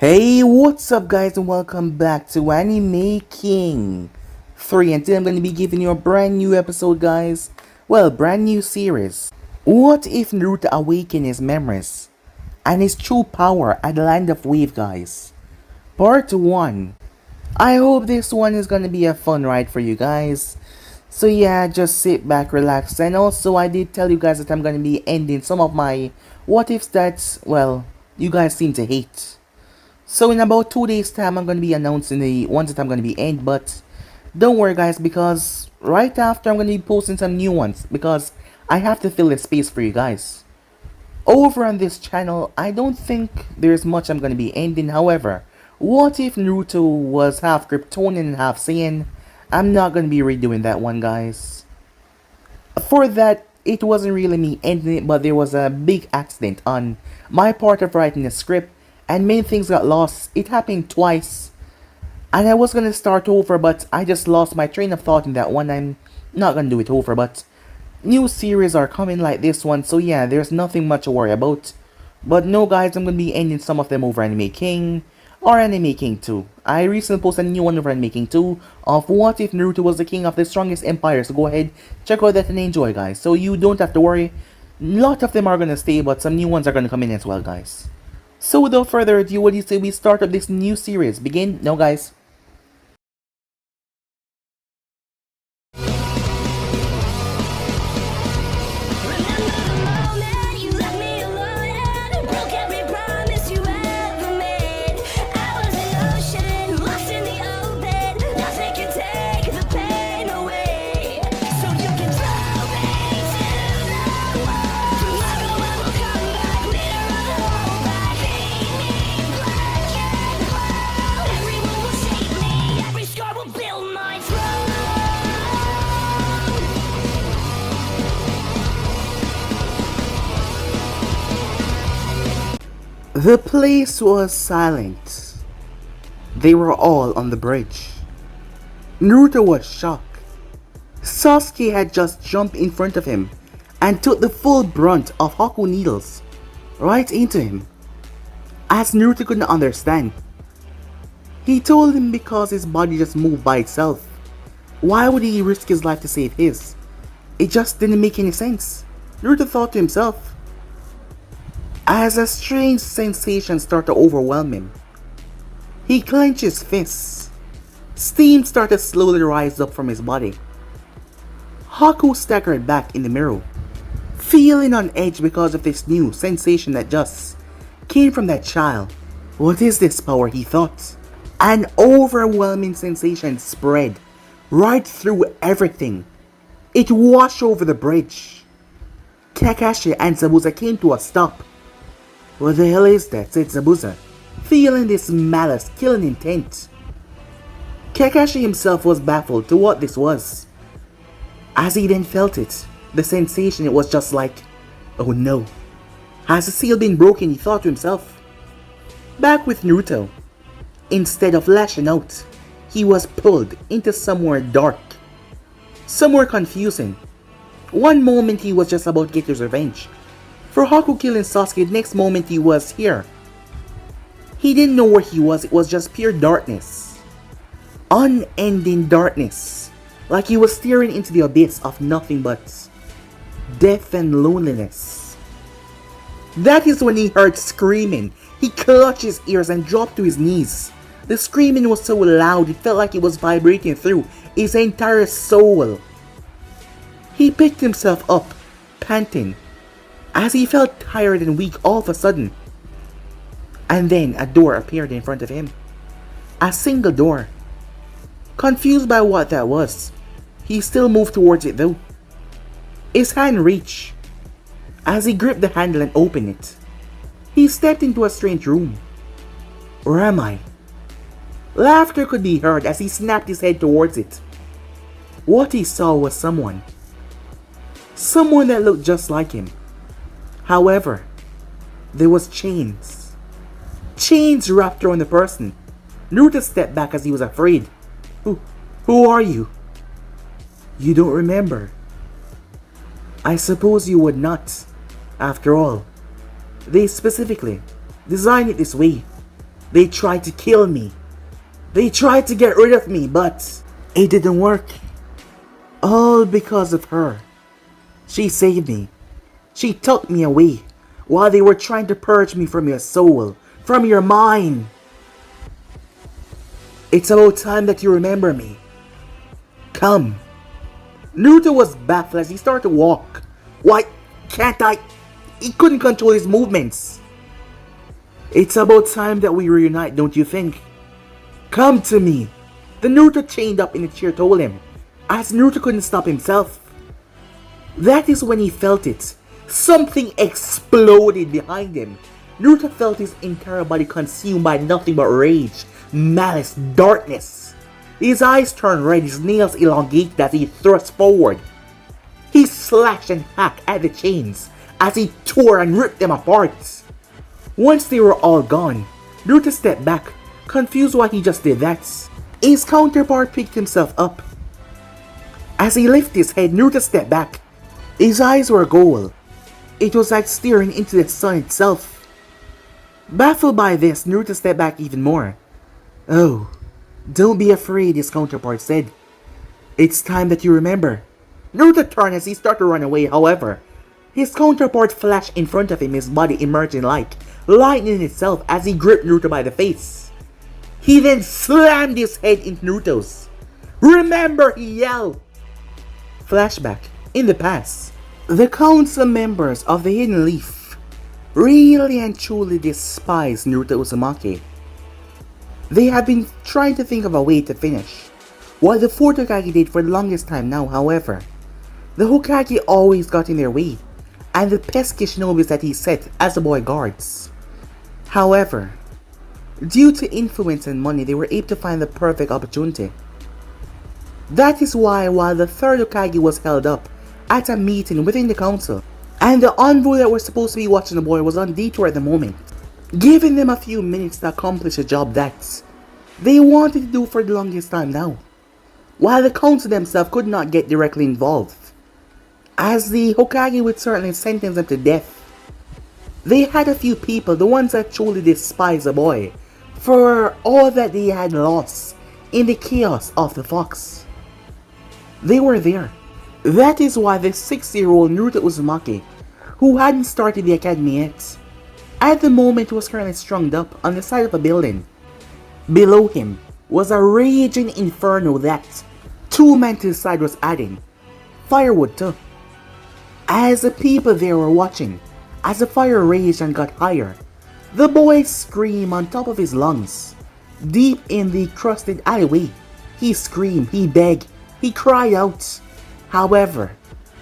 Hey, what's up guys and welcome back to Anime King 3, and today I'm going to be giving you a brand new episode guys. Well, brand new series. What if Naruto awakened his memories and his true power at the Land of Wave guys? Part 1. I hope this one is going to be a fun ride for you guys. So yeah, just sit back, relax, and also I did tell you guys that I'm going to be ending some of my what ifs that, well, you guys seem to hate. So in about 2 days time, I'm going to be announcing the ones that I'm going to be end, but don't worry guys, because right after I'm going to be posting some new ones, because I have to fill the space for you guys. Over on this channel, I don't think there's much I'm going to be ending. However, what if Naruto was half Kryptonian and half Saiyan? I'm not going to be redoing that one guys. For that, it wasn't really me ending it, but there was a big accident on my part of writing the script, and many things got lost. It happened twice, and I was gonna start over, but I just lost my train of thought in that one. I'm not gonna do it over, but new series are coming like this one, so yeah, there's nothing much to worry about. But no guys, I'm gonna be ending some of them over Anime King or Anime King 2. I recently posted a new one over Anime King 2 of what if Naruto was the king of the strongest empire, so go ahead, check out that and enjoy guys. So you don't have to worry, a lot of them are gonna stay, but some new ones are gonna come in as well guys. So without further ado, what do you say we start up this new series? Begin? No guys. The place was silent. They were all on the bridge. Naruto was shocked. Sasuke had just jumped in front of him and took the full brunt of Haku needles right into him. As Naruto couldn't understand, he told him because his body just moved by itself. Why would he risk his life to save his? It just didn't make any sense. Naruto thought to himself. As a strange sensation started to overwhelm him, he clenched his fists. Steam started to slowly rise up from his body. Haku staggered back in the mirror, feeling on edge because of this new sensation that just came from that child. What is this power, he thought. An overwhelming sensation spread right through everything. It washed over the bridge. Kakashi and Zabuza came to a stop. What the hell is that? Said Zabuza, feeling this malice, killing intent. Kakashi himself was baffled to what this was. As he then felt it, the sensation, it was just like, oh no. Has the seal been broken, he thought to himself. Back with Naruto. Instead of lashing out, he was pulled into somewhere dark. Somewhere confusing. One moment he was just about to get his revenge. For Haku killing Sasuke, the next moment he was here. He didn't know where he was, it was just pure darkness. Unending darkness. Like he was staring into the abyss of nothing but death and loneliness. That is when he heard screaming. He clutched his ears and dropped to his knees. The screaming was so loud, it felt like it was vibrating through his entire soul. He picked himself up, panting, as he felt tired and weak all of a sudden. And then a door appeared in front of him. A single door. Confused by what that was, he still moved towards it though. His hand reached. As he gripped the handle and opened it, he stepped into a strange room. Where am I? Laughter could be heard as he snapped his head towards it. What he saw was someone. Someone that looked just like him. However, there was chains. Chains wrapped around the person. Naruto stepped back as he was afraid. Who are you? You don't remember. I suppose you would not. After all, they specifically designed it this way. They tried to kill me. They tried to get rid of me, but it didn't work. All because of her. She saved me. She took me away while they were trying to purge me from your soul, from your mind. It's about time that you remember me. Come. Naruto was baffled as he started to walk. Why can't I? He couldn't control his movements. It's about time that we reunite, don't you think? Come to me. The Naruto chained up in the chair told him, as Naruto couldn't stop himself. That is when he felt it. Something exploded behind him. Naruto felt his entire body consumed by nothing but rage, malice, darkness. His eyes turned red, his nails elongated as he thrust forward. He slashed and hacked at the chains as he tore and ripped them apart. Once they were all gone, Naruto stepped back, confused why he just did that. His counterpart picked himself up. As he lifted his head, Naruto stepped back. His eyes were gold. It was like staring into the sun itself. Baffled by this, Naruto stepped back even more. Oh, don't be afraid, his counterpart said. It's time that you remember. Naruto turned as he started to run away, however. His counterpart flashed in front of him, his body emerging like lightning itself as he gripped Naruto by the face. He then slammed his head into Naruto's. Remember, he yelled. Flashback. In the past, the council members of the Hidden Leaf really and truly despised Naruto Uzumaki. They have been trying to think of a way to finish what the 4th Hokage did for the longest time now. However, the Hokage always got in their way, and the pesky shinobis that he set as the boy guards. However, due to influence and money, they were able to find the perfect opportunity. That is why, while the 3rd Hokage was held up at a meeting within the council, and the envoy that was supposed to be watching the boy was on detour at the moment, giving them a few minutes to accomplish a job that they wanted to do for the longest time now, while the council themselves could not get directly involved, as the Hokage would certainly sentence them to death. They had a few people, the ones that truly despised the boy, for all that they had lost in the chaos of the fox. They were there. That is why the 6-year-old Naruto Uzumaki, who hadn't started the academy yet, at the moment was currently strung up on the side of a building. Below him was a raging inferno that 2 men to the side was adding firewood too. As the people there were watching, as the fire raged and got higher, the boy screamed on top of his lungs. Deep in the crusted alleyway, he screamed, he begged, he cried out. However,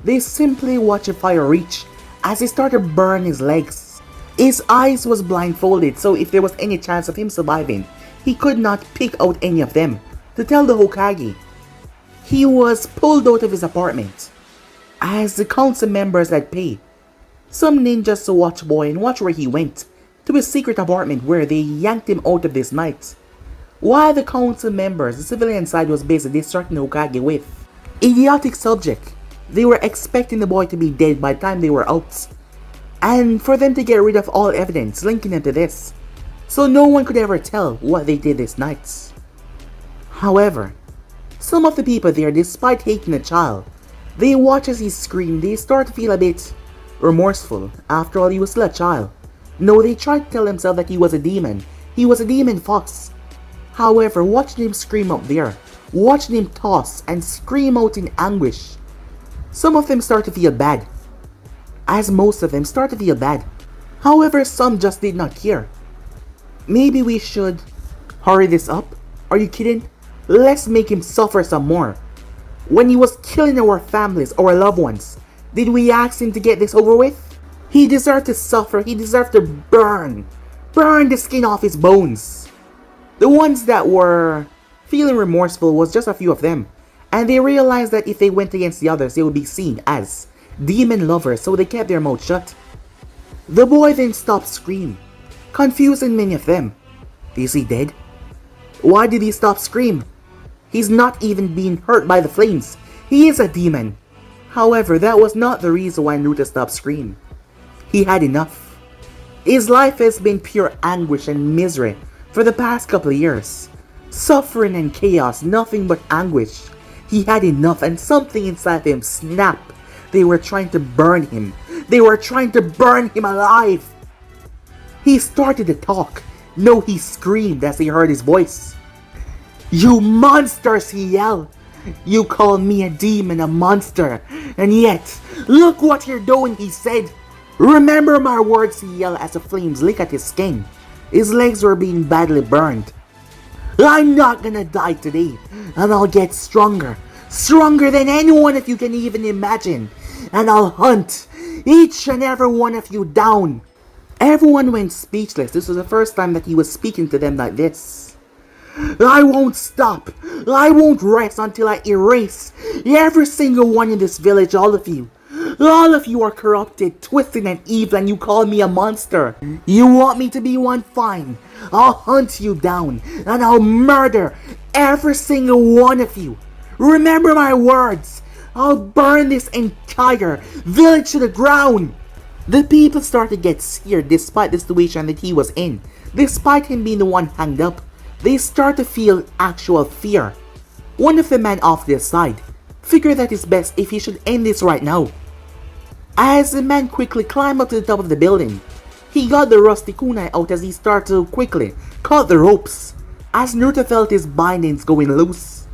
they simply watched the fire reach as it started to burn his legs. His eyes was blindfolded, so if there was any chance of him surviving, he could not pick out any of them to tell the Hokage. He was pulled out of his apartment, as the council members had paid some ninjas to watch boy and watch where he went to his secret apartment, where they yanked him out of this night. While the council members, the civilian side, was busy distracting the Hokage with idiotic subject. They were expecting the boy to be dead by the time they were out, and for them to get rid of all evidence linking them to this, so no one could ever tell what they did this night. However, some of the people there, despite hating the child, they watch as he screamed. They start to feel a bit remorseful. After all, he was still a child. No, they tried to tell himself that he was a demon. He was a demon fox. However, watching him scream up there, watching him toss and scream out in anguish, some of them start to feel bad, as most of them start to feel bad. However, some just did not care. Maybe we should hurry this up? Are you kidding? Let's make him suffer some more. When he was killing our families, our loved ones, did we ask him to get this over with? He deserved to suffer. He deserved to burn the skin off his bones. The ones that were feeling remorseful was just a few of them, and they realized that if they went against the others, they would be seen as demon lovers, so they kept their mouth shut. The boy then stopped screaming, confusing many of them. Is he dead? Why did he stop screaming? He's not even being hurt by the flames. He is a demon. However, that was not the reason why Naruto stopped screaming. He had enough. His life has been pure anguish and misery For the past couple of years, suffering and chaos, nothing but anguish. He had enough and something inside him snapped. They were trying to burn him. They were trying to burn him alive. He started to talk. No, he screamed as he heard his voice. "You monsters," he yelled. "You call me a demon, a monster. And yet, look what you're doing," he said. "Remember my words," he yelled as the flames licked at his skin. His legs were being badly burned. "I'm not gonna die today, and I'll get stronger. Stronger than anyone if you can even imagine. And I'll hunt each and every one of you down." Everyone went speechless. This was the first time that he was speaking to them like this. "I won't stop. I won't rest until I erase every single one in this village, all of you. All of you are corrupted, twisted, and evil, and you call me a monster. You want me to be one? Fine. I'll hunt you down, and I'll murder every single one of you. Remember my words. I'll burn this entire village to the ground." The people started to get scared despite the situation that he was in. Despite him being the one hanged up, they start to feel actual fear. One of the men off their side figured that it's best if he should end this right now. As the man quickly climbed up to the top of the building, he got the rusty kunai out as he started to quickly cut the ropes. As Naruto felt his bindings going loose.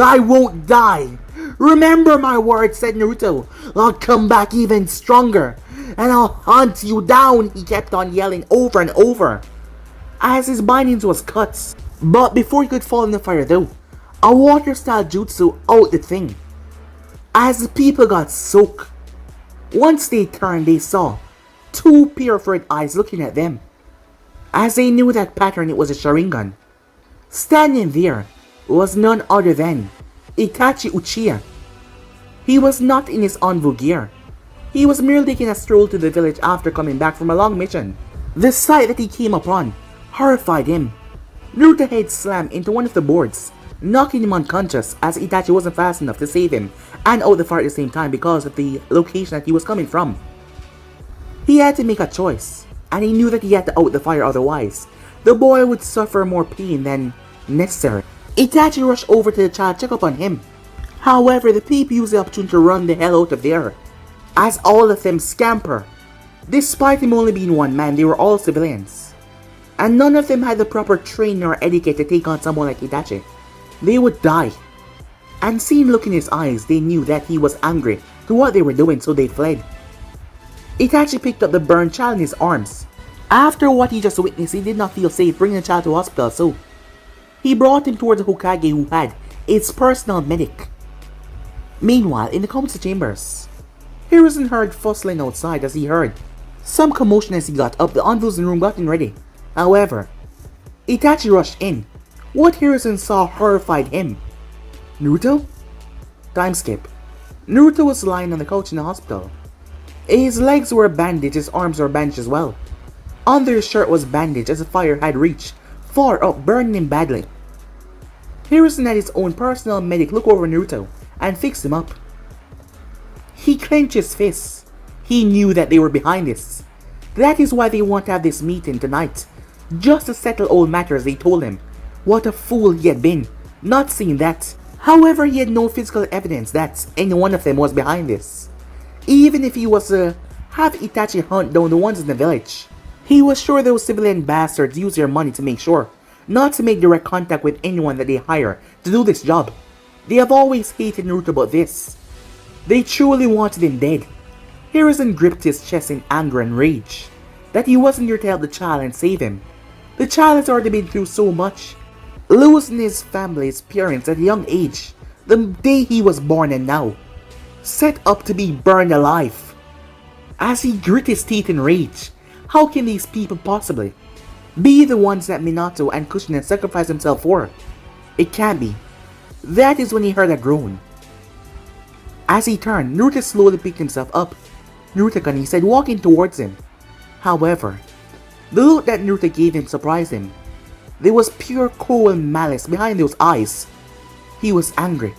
"I won't die. Remember my words," said Naruto. "I'll come back even stronger. And I'll hunt you down," he kept on yelling over and over. As his bindings was cut. But before he could fall in the fire though, a water style jutsu out the thing. As the people got soaked. Once they turned, they saw two pair of red eyes looking at them. As they knew that pattern, it was a Sharingan. Standing there was none other than Itachi Uchiha. He was not in his Anbu gear. He was merely taking a stroll to the village after coming back from a long mission. The sight that he came upon horrified him. Naruto's head slammed into one of the boards, knocking him unconscious as Itachi wasn't fast enough to save him and out the fire at the same time because of the location that he was coming from. He had to make a choice, and he knew that he had to out the fire, otherwise the boy would suffer more pain than necessary. Itachi rushed over to the child to check up on him. However, the people used the opportunity to run the hell out of there, as all of them scamper. Despite him only being one man, they were all civilians, and none of them had the proper training or etiquette to take on someone like Itachi. They would die. And seeing the look in his eyes, they knew that he was angry to what they were doing, so they fled. Itachi picked up the burned child in his arms. After what he just witnessed, he did not feel safe bringing the child to hospital, so he brought him towards the Hokage, who had its personal medic. Meanwhile, in the council chambers, Hiruzen heard fussling outside as he heard some commotion. As he got up, the envoys in the room gotten ready. However, Itachi rushed in. What Hiruzen saw horrified him. Naruto? Time skip. Naruto was lying on the couch in the hospital. His legs were bandaged, his arms were bandaged as well. Under his shirt was bandaged as the fire had reached far up, burning him badly. Hiruzen had his own personal medic look over Naruto and fix him up. He clenched his fists. He knew that they were behind this. That is why they want to have this meeting tonight, just to settle old matters. They told him what a fool he had been, not seeing that. However, he had no physical evidence that any one of them was behind this. Even if he was to have Itachi hunt down the ones in the village, he was sure those civilian bastards use their money to make sure not to make direct contact with anyone that they hire to do this job. They have always hated Naruto about this. They truly wanted him dead. Hiruzen gripped his chest in anger and rage that he wasn't there to help the child and save him. The child has already been through so much, losing his family's parents at a young age, the day he was born, and now set up to be burned alive. As he grit his teeth in rage, how can these people possibly be the ones that Minato and Kushina sacrificed himself for? It can't be. That is when he heard a groan. As he turned, Naruto slowly picked himself up. Naruto-kun, he said, walking towards him. However, the look that Naruto gave him surprised him. There was pure cruel malice behind those eyes. He was angry.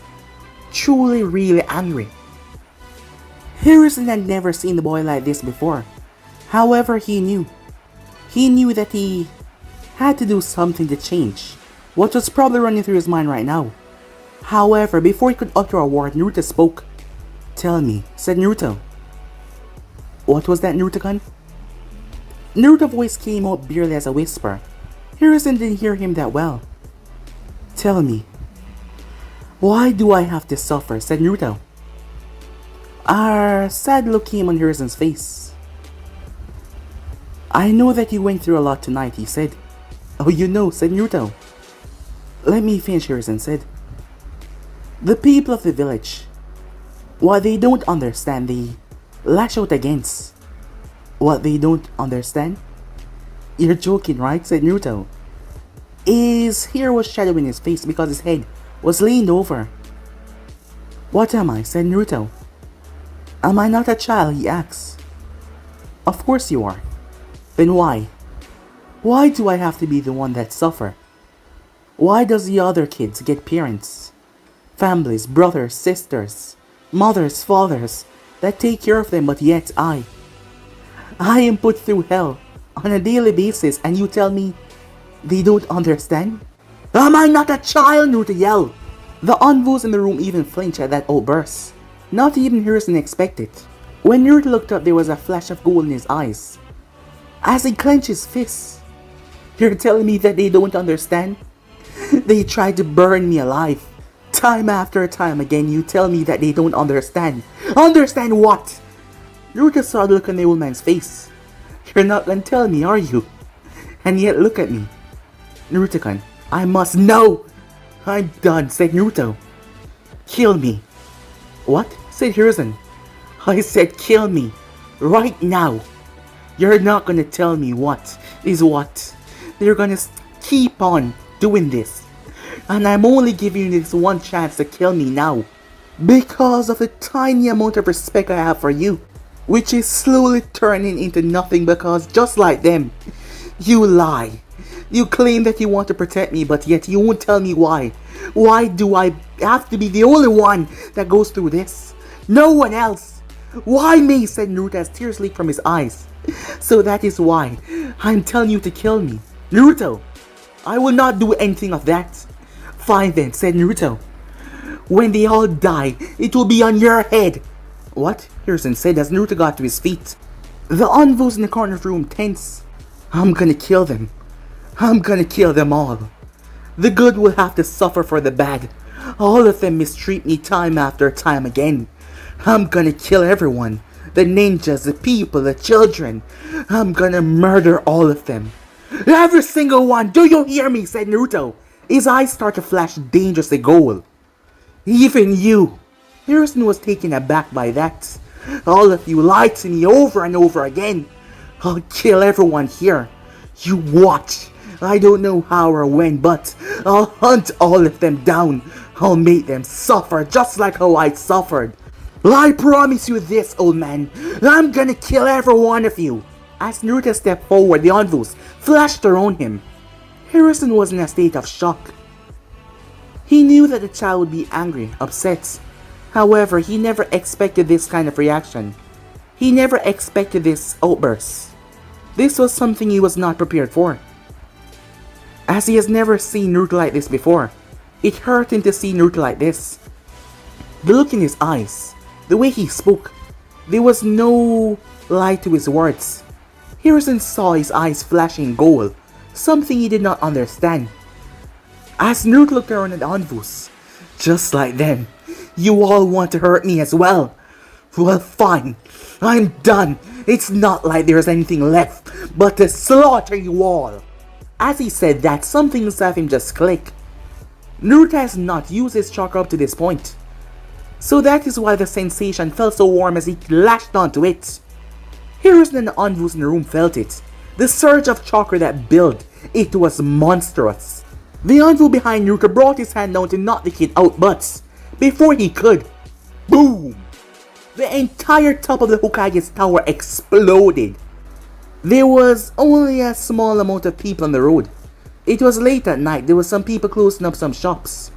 Truly, really angry. Hiruzen had never seen the boy like this before. However, he knew that he had to do something to change what was probably running through his mind right now. However, before he could utter a word, Naruto spoke. "Tell me," said Naruto. "What was that, Naruto-kun?" Naruto's voice came out barely as a whisper. Hiruzen didn't hear him that well. "Tell me, why do I have to suffer?" said Naruto. A sad look came on Hiruzen's face. "I know that you went through a lot tonight," he said. "Oh, you know," said Naruto. "Let me finish," Hiruzen said. "The people of the village, what they don't understand, they lash out against. What they don't understand?" "You're joking, right?" said Naruto. His hair was shadowing his face because his head was leaned over. "What am I?" said Naruto. "Am I not a child?" he asked. "Of course you are. Then why? Why do I have to be the one that suffer? Why does the other kids get parents, families, brothers, sisters, mothers, fathers that take care of them, but yet I am put through hell on a daily basis and you tell me they don't understand? Am I not a child?" Naruto yelled. The envoys in the room even flinched at that outburst. Not even Hiruzen expected. When Naruto looked up, there was a flash of gold in his eyes as he clenched his fists. "You're telling me that they don't understand? They tried to burn me alive. Time after time again, you tell me that they don't understand. Understand what?" Naruto saw the look on the old man's face. "You're not gonna tell me, are you? And yet look at me. Naruto-kun, I must know." "I'm done," said Naruto. "Kill me." "What?" said Hiruzen. "I said kill me. Right now. You're not gonna tell me what is what. You're gonna keep on doing this. And I'm only giving you this one chance to kill me now. Because of the tiny amount of respect I have for you. Which is slowly turning into nothing because just like them, you lie. You claim that you want to protect me, but yet you won't tell me why. Why do I have to be the only one that goes through this? No one else. Why me?" said Naruto as tears leaked from his eyes. "So that is why I'm telling you to kill me. Naruto, I will not do anything of that." "Fine then," said Naruto. "When they all die, it will be on your head." "What?" Hiruzen said as Naruto got to his feet. The envoys in the corner of the room tense. "I'm gonna kill them. I'm gonna kill them all. The good will have to suffer for the bad. All of them mistreat me time after time again. I'm gonna kill everyone. The ninjas, the people, the children. I'm gonna murder all of them. Every single one! Do you hear me?" said Naruto. His eyes start to flash dangerously gold. "Even you!" Hiruzen was taken aback by that. "All of you lied to me over and over again. I'll kill everyone here. You watch. I don't know how or when, but I'll hunt all of them down. I'll make them suffer just like how I suffered. I promise you this, old man. I'm gonna kill every one of you." As Naruto stepped forward, the envoys flashed around him. Hiruzen was in a state of shock. He knew that the child would be angry, upset. However, he never expected this kind of reaction. He never expected this outburst. This was something he was not prepared for. As he has never seen Naruto like this before, it hurt him to see Naruto like this. The look in his eyes, the way he spoke, there was no lie to his words. Hiruzen saw his eyes flashing gold, something he did not understand. As Naruto looked around at the envoys, "Just like them, you all want to hurt me as well. Well, fine, I'm done. It's not like there's anything left but to slaughter you all." As he said that, something inside him just clicked. Naruto has not used his chakra up to this point, so that is why the sensation felt so warm as he lashed onto it. Hiruzen and the envoys in the room felt it. The surge of chakra that built, it was monstrous. The envoy behind Naruto brought his hand down to knock the kid out, but before he could, boom! The entire top of the Hokage's tower exploded. There was only a small amount of people on the road. It was late at night. There were some people closing up some shops,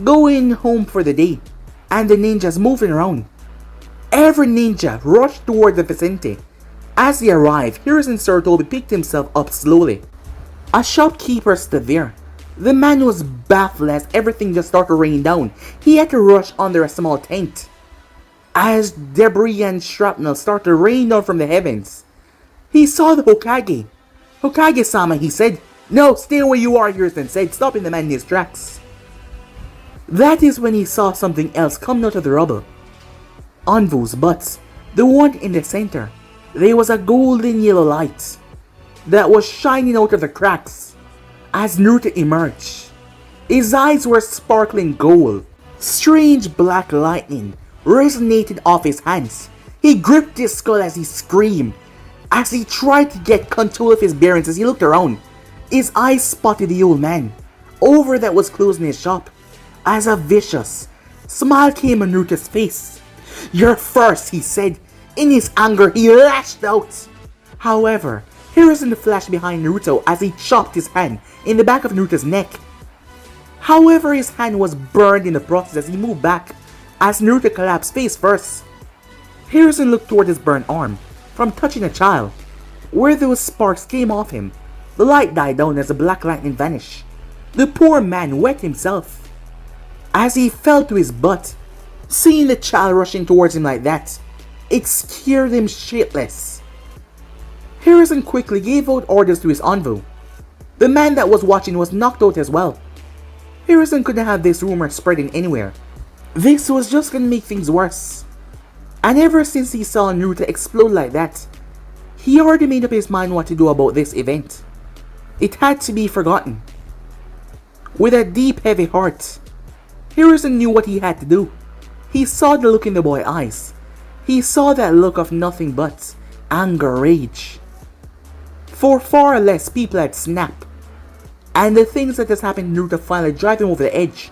going home for the day, and the ninjas moving around. Every ninja rushed toward the vicinity. As he arrived, Hiruzen Sarutobi picked himself up slowly. A shopkeeper stood there. The man was baffled as everything just started raining down. He had to rush under a small tent. As debris and shrapnel started to rain down from the heavens, he saw the Hokage. "Hokage-sama," he said. "No, stay where you are," Hiruzen said, stopping the man in his tracks. That is when he saw something else coming out of the rubble. Anvu's butt, the one in the center. There was a golden yellow light that was shining out of the cracks as Naruto emerged. His eyes were sparkling gold. Strange black lightning resonated off his hands. He gripped his skull as he screamed. As he tried to get control of his bearings, as he looked around, his eyes spotted the old man over that was closing his shop. As a vicious smile came on Naruto's face. "You're first," he said. In his anger, he lashed out. However, Hiruzen flashed behind Naruto as he chopped his hand in the back of Naruto's neck. However, his hand was burned in the process as he moved back, as Naruto collapsed face first. Hiruzen looked toward his burned arm from touching a child. Where those sparks came off him, the light died down as the black lightning vanished. The poor man wet himself as he fell to his butt. Seeing the child rushing towards him like that, it scared him shitless. Hiruzen quickly gave out orders to his Anvu. The man that was watching was knocked out as well. Hiruzen couldn't have this rumor spreading anywhere. This was just gonna make things worse. And ever since he saw Naruto explode like that, he already made up his mind what to do about this event. It had to be forgotten. With a deep, heavy heart, Hiruzen knew what he had to do. He saw the look in the boy's eyes. He saw that look of nothing but anger, rage. For far less people had snapped. And the things that has happened to Naruto finally drive him over the edge.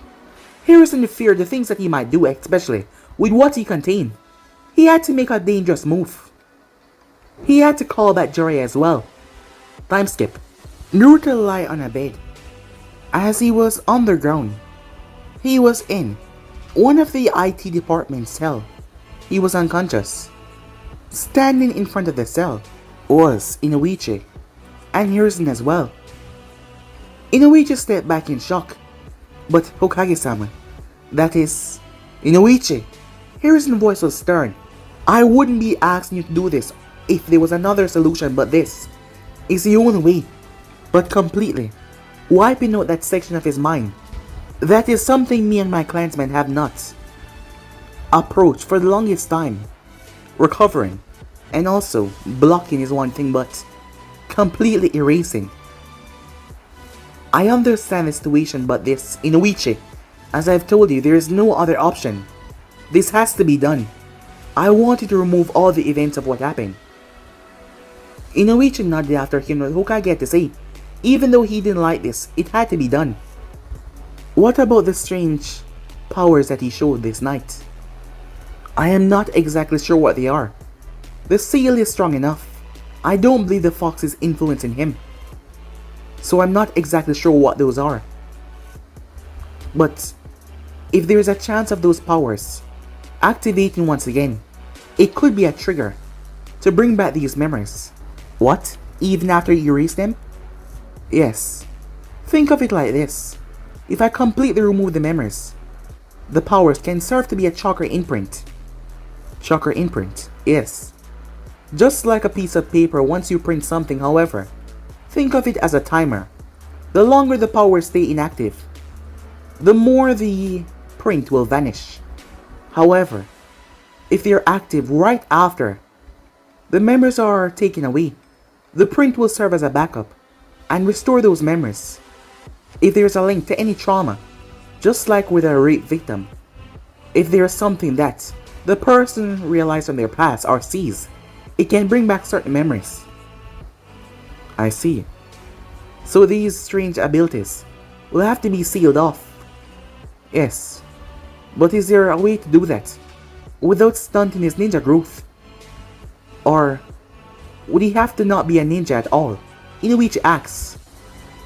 Hiruzen feared the things that he might do, especially with what he contained. He had to make a dangerous move. He had to call back Jiraiya as well. Time skip. Naruto lay on a bed. As he was underground, he was in one of the IT department's cell. He was unconscious. Standing in front of the cell was Inoichi, and Hiruzen as well. Inoichi stepped back in shock. "But Hokage-sama, that is... Inoichi." Hiruzen's voice was stern. "I wouldn't be asking you to do this if there was another solution, but this is the only way." But completely wiping out that section of his mind. That is something me and my clansmen have not approached for the longest time. Recovering and also blocking is one thing, but completely erasing. I understand the situation, but this, Inoichi, as I've told you, there is no other option. This has to be done. I wanted to remove all the events of what happened. Inoichi nodded after hearing what Hokage had to say. Even though he didn't like this, it had to be done. What about the strange powers that he showed this night? I am not exactly sure what they are. The seal is strong enough. I don't believe the fox is influencing him. So I'm not exactly sure what those are. But if there is a chance of those powers activating once again, it could be a trigger to bring back these memories. What? Even after you erase them? Yes. Think of it like this. If I completely remove the memories, the powers can serve to be a chakra imprint. Chakra imprint, yes. Just like a piece of paper once you print something, however, think of it as a timer. The longer the powers stay inactive, the more the print will vanish. However, if they are active right after the memories are taken away, the print will serve as a backup and restore those memories. If there is a link to any trauma, just like with a rape victim, if there is something that the person realized from their past or sees, it can bring back certain memories. I see. So these strange abilities will have to be sealed off. Yes. But is there a way to do that without stunting his ninja growth? Or would he have to not be a ninja at all? Inoichi asks.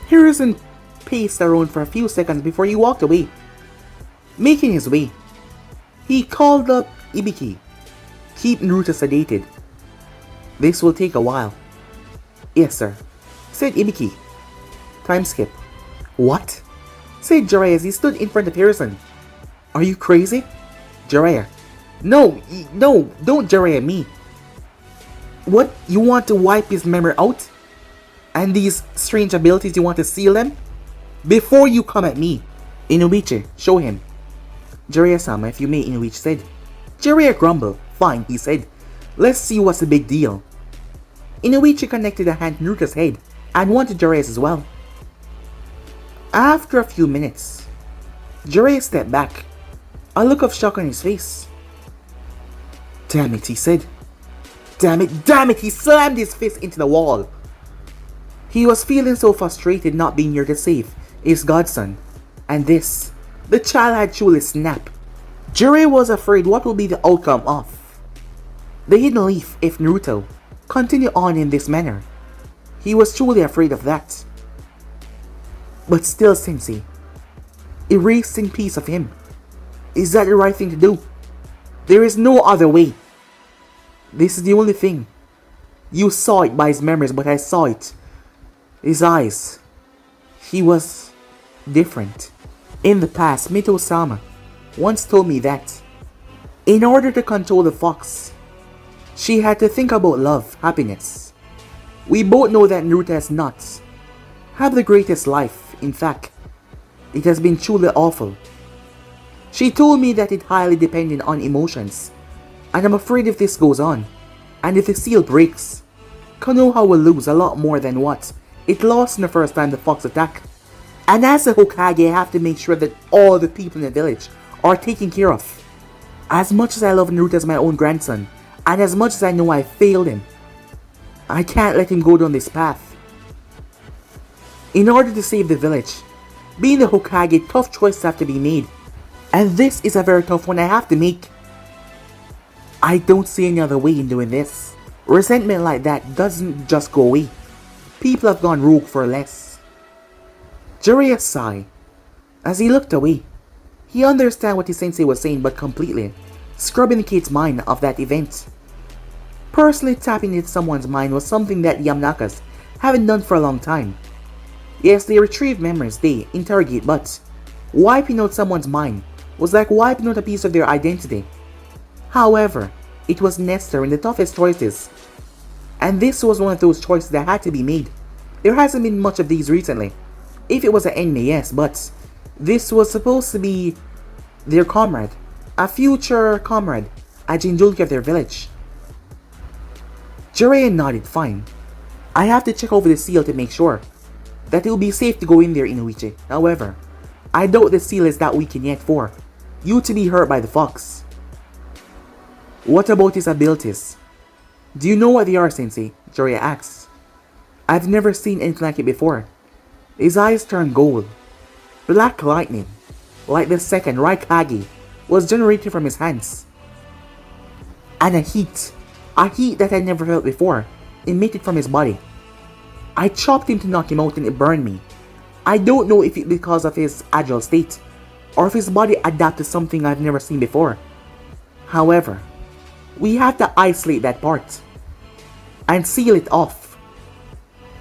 Hiruzen paced around for a few seconds before he walked away. Making his way, he called up Ibiki. Keep Naruto sedated. This will take a while. Yes, sir, said Ibiki. Time skip. What? Said Jiraiya as he stood in front of Harrison. Are you crazy? Jiraiya. No, don't Jiraiya me. What, you want to wipe his memory out? And these strange abilities, you want to seal them? Before you come at me. Inuichi, show him. Jiraiya-sama, if you may, Inuichi said. Jiraiya grumbled. Fine, he said. Let's see what's the big deal. Inuichi connected a hand to Naruto's head and one to Jiraiya's as well. After a few minutes, Jiraiya stepped back, a look of shock on his face. Damn it, he said. Damn it, he slammed his fist into the wall. He was feeling so frustrated not being here to save his godson, and this, the child had truly snapped. Jiraiya was afraid what will be the outcome of the hidden leaf if Naruto continued on in this manner. He was truly afraid of that. But still, Sensei, erasing piece of him, is that the right thing to do? There is no other way. This is the only thing. You saw it by his memories, but I saw it. His eyes. He was different. In the past, Mito-sama once told me that in order to control the fox, she had to think about love, happiness. We both know that Naruto has not had the greatest life. In fact, it has been truly awful. She told me that it highly depended on emotions, and I'm afraid if this goes on, and if the seal breaks, Konoha will lose a lot more than what it lost in the first time the fox attacked. And as a Hokage, I have to make sure that all the people in the village are taken care of. As much as I love Naruto as my own grandson, and as much as I know I failed him, I can't let him go down this path. In order to save the village, being the Hokage, tough choices have to be made. And this is a very tough one I have to make. I don't see any other way in doing this. Resentment like that doesn't just go away. People have gone rogue for less. Jiraiya sighed. As he looked away, he understood what his sensei was saying, but completely scrubbing the kid's mind of that event. Personally tapping into someone's mind was something that Yamanakas haven't done for a long time. Yes, they retrieve memories, they interrogate, but wiping out someone's mind was like wiping out a piece of their identity. However, it was necessary in the toughest choices. And this was one of those choices that had to be made. There hasn't been much of these recently. If it was an enemy, yes, but this was supposed to be their comrade. A future comrade, a Jinchuriki of their village. Jiraiya nodded, fine. I have to check over the seal to make sure that it will be safe to go in there, Inuichi. However, I doubt the seal is that weakened yet for you to be hurt by the fox. What about his abilities? Do you know what they are, Sensei? Jiraiya asks. I've never seen anything like it before. His eyes turned gold. Black lightning, like the second Raikage, was generated from his hands. And a heat that I never felt before, emitted from his body. I chopped him to knock him out and it burned me. I don't know if it's because of his agile state, or if his body adapted to something I've never seen before. However, we have to isolate that part and seal it off.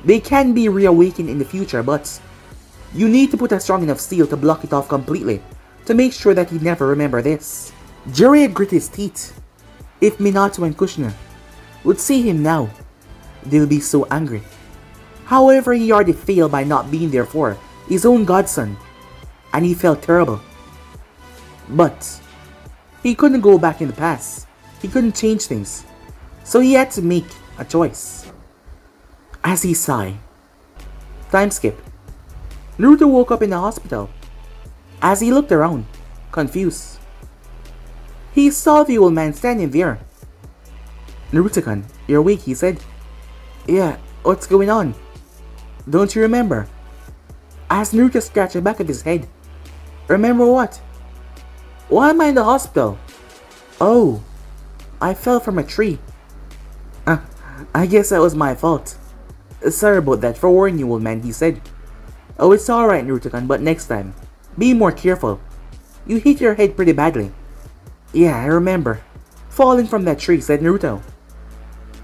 They can be reawakened in the future, but you need to put a strong enough seal to block it off completely to make sure that he never remember this. Jiraiya grit his teeth. If Minato and Kushina would see him now, they'll be so angry. However, he already failed by not being there for his own godson, and he felt terrible. But he couldn't go back in the past. He couldn't change things, so he had to make a choice. As he sighed, time skip. Naruto woke up in the hospital. As he looked around, confused, he saw the old man standing there. Naruto-kun, you're awake, he said. Yeah, what's going on? Don't you remember? As Naruto scratched the back of his head. Remember what? Why am I in the hospital? Oh, I fell from a tree. I guess that was my fault. Sorry about that, for warning you, old man, he said. Oh, it's alright, Naruto-kun, but next time, be more careful. You hit your head pretty badly. Yeah, I remember. Falling from that tree, said Naruto.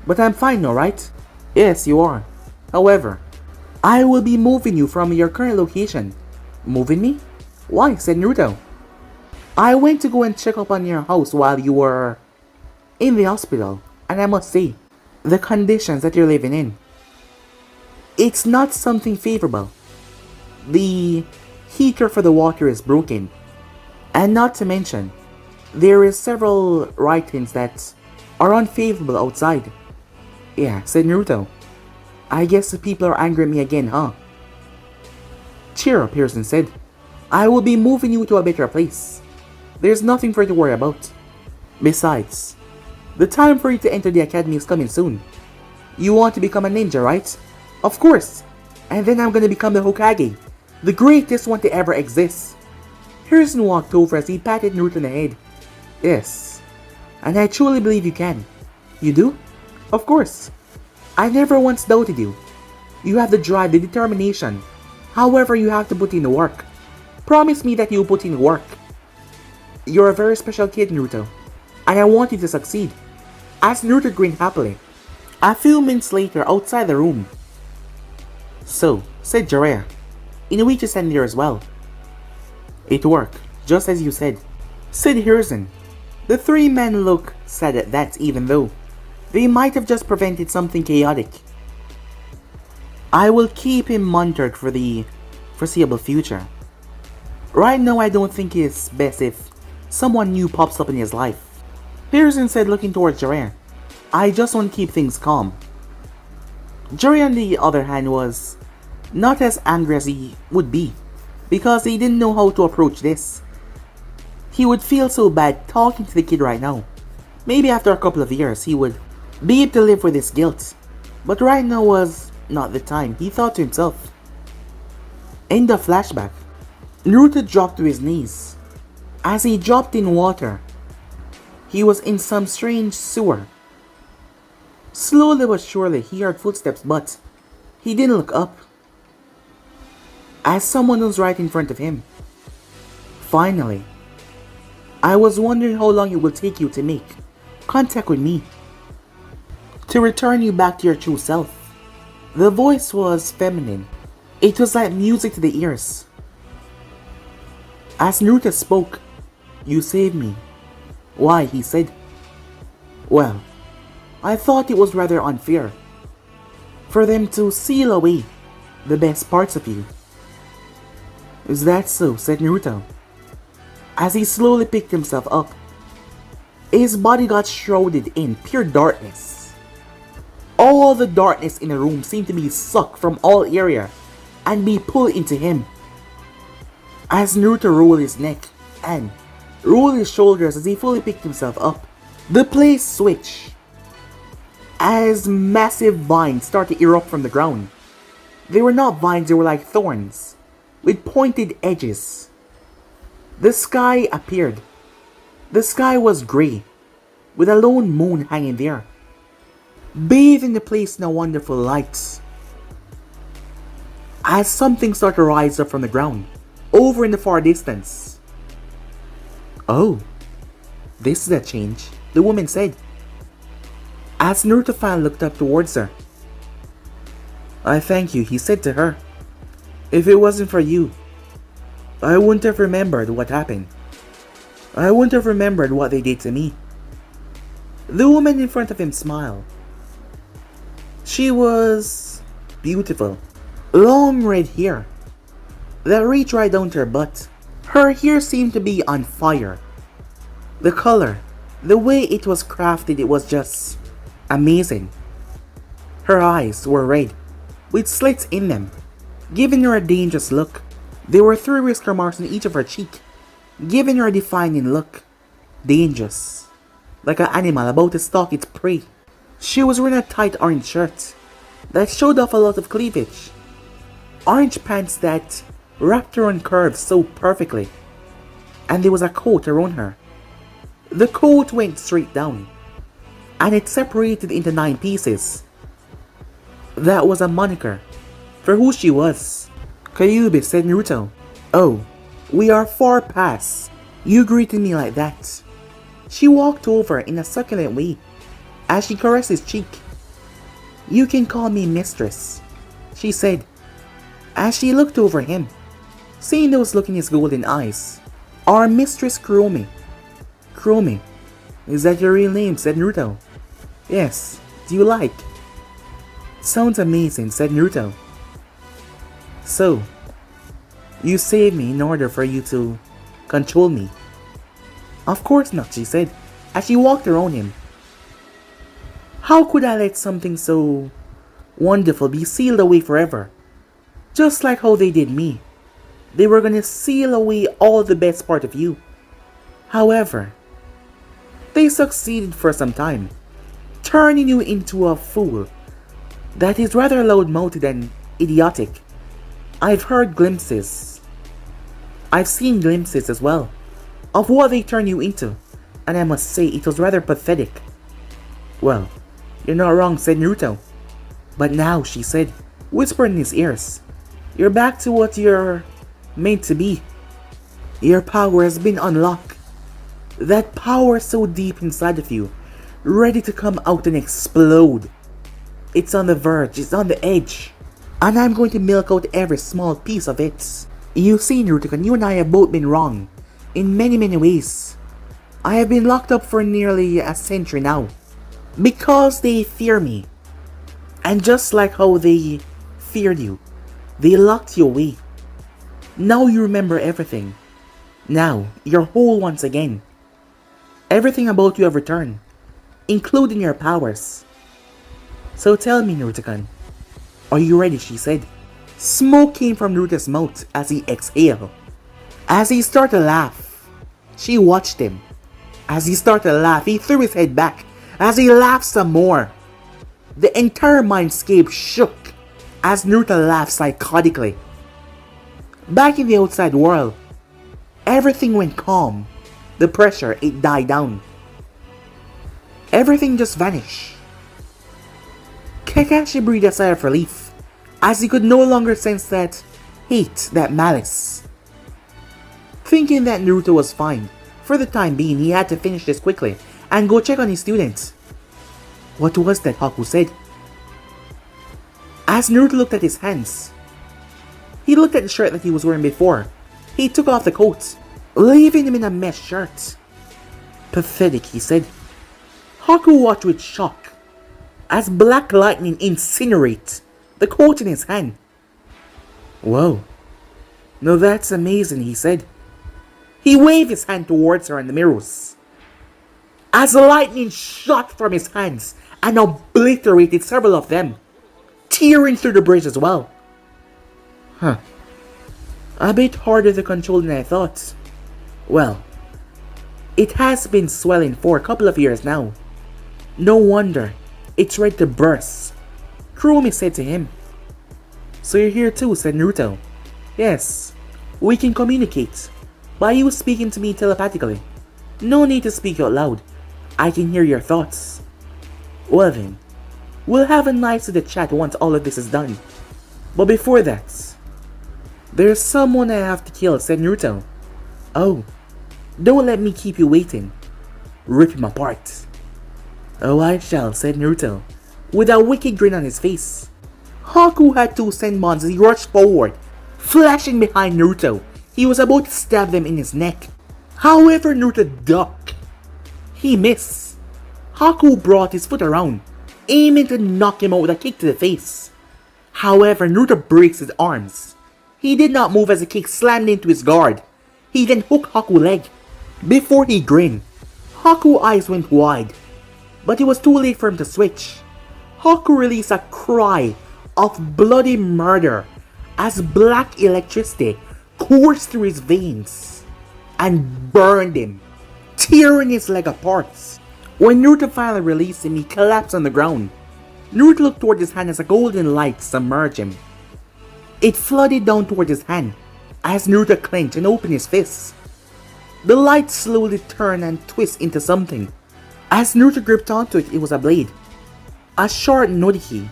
But I'm fine, alright? Yes, you are. However, I will be moving you from your current location. Moving me? Why? Said Naruto. I went to go and check up on your house while you were in the hospital, and I must say, the conditions that you're living in, it's not something favorable. The heater for the water is broken, and not to mention, there is several writings that are unfavorable outside. Yeah, said Naruto. I guess the people are angry at me again, huh? Cheer up, Pearson said. I will be moving you to a better place. There's nothing for you to worry about. Besides, the time for you to enter the academy is coming soon. You want to become a ninja, right? Of course. And then I'm gonna become the Hokage, the greatest one to ever exist. Pearson walked over as he patted Naruto on the head. Yes, and I truly believe you can. You do? Of course. I never once doubted you. You have the drive, the determination. However, you have to put in the work. Promise me that you'll put in the work. You're a very special kid, Naruto, and I want you to succeed. As Naruto grinned happily. A few minutes later, outside the room. So, said Jiraiya, in a way to stand there as well. It worked, just as you said, said Hiruzen. The three men looked sad at that, even though they might have just prevented something chaotic. I will keep him monitored for the foreseeable future. Right now, I don't think it's best if someone new pops up in his life. Hiruzen said, looking towards Jiraiya. I just want to keep things calm. Jiraiya, on the other hand, was not as angry as he would be, because he didn't know how to approach this. He would feel so bad talking to the kid right now. Maybe after a couple of years, he would be able to live with his guilt. But right now was not the time, he thought to himself. In the flashback, Naruto dropped to his knees. As he dropped in water, he was in some strange sewer. Slowly but surely, he heard footsteps, but he didn't look up, as someone was right in front of him. Finally, I was wondering how long it will take you to make contact with me, to return you back to your true self. The voice was feminine. It was like music to the ears. As Naruto spoke, you saved me. Why? He said. Well, I thought it was rather unfair for them to seal away the best parts of you. Is that so? Said Naruto. As he slowly picked himself up, his body got shrouded in pure darkness. All the darkness in the room seemed to be sucked from all area and be pulled into him. As Naruto rolled his neck and rolled his shoulders as he fully picked himself up, the place switched as massive vines started to erupt from the ground. They were not vines, they were like thorns with pointed edges. The sky appeared. The sky was grey, with a lone moon hanging there, bathing the place in a wonderful light. As something started to rise up from the ground, over in the far distance. Oh, this is a change, the woman said, as Naruto finally looked up towards her. I thank you, he said to her. If it wasn't for you, I wouldn't have remembered what happened. I wouldn't have remembered what they did to me. The woman in front of him smiled. She was beautiful. Long red hair that reached right down to her butt. Her hair seemed to be on fire. The color, the way it was crafted, it was just amazing. Her eyes were red, with slits in them, giving her a dangerous look. There were 3 whisker marks on each of her cheek, giving her a defining look. Dangerous, like an animal about to stalk its prey. She was wearing a tight orange shirt that showed off a lot of cleavage. Orange pants that wrapped her on curves so perfectly. And there was a coat around her. The coat went straight down, and it separated into 9 pieces. That was a moniker for who she was. Kyuubi, said Naruto. Oh, we are far past you greeting me like that. She walked over in a succulent way as she caressed his cheek. You can call me mistress, she said, as she looked over him, seeing those look in his golden eyes. Our mistress Kuromi. Kuromi, is that your real name? Said Naruto. Yes, do you like? Sounds amazing, said Naruto. So, you saved me in order for you to control me? Of course not, she said, as she walked around him. How could I let something so wonderful be sealed away forever? Just like how they did me. They were gonna seal away all the best part of you. However, they succeeded for some time, turning you into a fool that is rather loud-mouthed and idiotic. I've seen glimpses as well of what they turn you into, and I must say it was rather pathetic. Well, you're not wrong, said Naruto. But now, she said, whispering in his ears, you're back to what you're meant to be. Your power has been unlocked. That power so deep inside of you, ready to come out and explode. It's on the verge, it's on the edge, and I'm going to milk out every small piece of it. You see, Naruto, you and I have both been wrong in many ways. I have been locked up for nearly a century now, because they fear me. And just like how they feared you, they locked you away. Now you remember everything. Now, you're whole once again. Everything about you have returned, including your powers. So tell me, Naruto-kun, are you ready? She said. Smoke came from Naruto's mouth as he exhaled. As he started to laugh, she watched him. As he started to laugh, he threw his head back. As he laughed some more, the entire mindscape shook as Naruto laughed psychotically. Back in the outside world, everything went calm. The pressure, it died down. Everything just vanished. Kakashi breathed a sigh of relief, as he could no longer sense that hate, that malice. Thinking that Naruto was fine, for the time being he had to finish this quickly and go check on his students. What was that Haku said? As Naruto looked at his hands, he looked at the shirt that he was wearing before. He took off the coat, leaving him in a mesh shirt. Pathetic, he said. Haku watched with shock as black lightning incinerated the coat in his hand. Whoa. No, that's amazing, he said. He waved his hand towards her in the mirrors, as lightning shot from his hands and obliterated several of them, tearing through the bridge as well. Huh. A bit harder to control than I thought. Well, it has been swelling for a couple of years now. No wonder it's ready to burst, Kuromi said to him. So you're here too, said Naruto. Yes, we can communicate by you speaking to me telepathically. No need to speak out loud. I can hear your thoughts. Well then, we'll have a nice little chat once all of this is done. But before that, there's someone I have to kill, said Naruto. Oh, don't let me keep you waiting. Rip him apart. Oh, I shall, said Naruto, with a wicked grin on his face. Haku had two senbons as he rushed forward, flashing behind Naruto. He was about to stab them in his neck. However, Naruto ducked. He missed. Haku brought his foot around, aiming to knock him out with a kick to the face. However, Naruto breaks his arms. He did not move as the kick slammed into his guard. He then hooked Haku's leg. Before he grinned, Haku's eyes went wide, but it was too late for him to switch. Haku released a cry of bloody murder as black electricity coursed through his veins and burned him, tearing his leg apart. When Naruto finally released him, he collapsed on the ground. Naruto looked toward his hand as a golden light submerged him. It flooded down toward his hand as Naruto clenched and opened his fists. The light slowly turned and twisted into something. As Naruto gripped onto it, it was a blade. A short Noriki.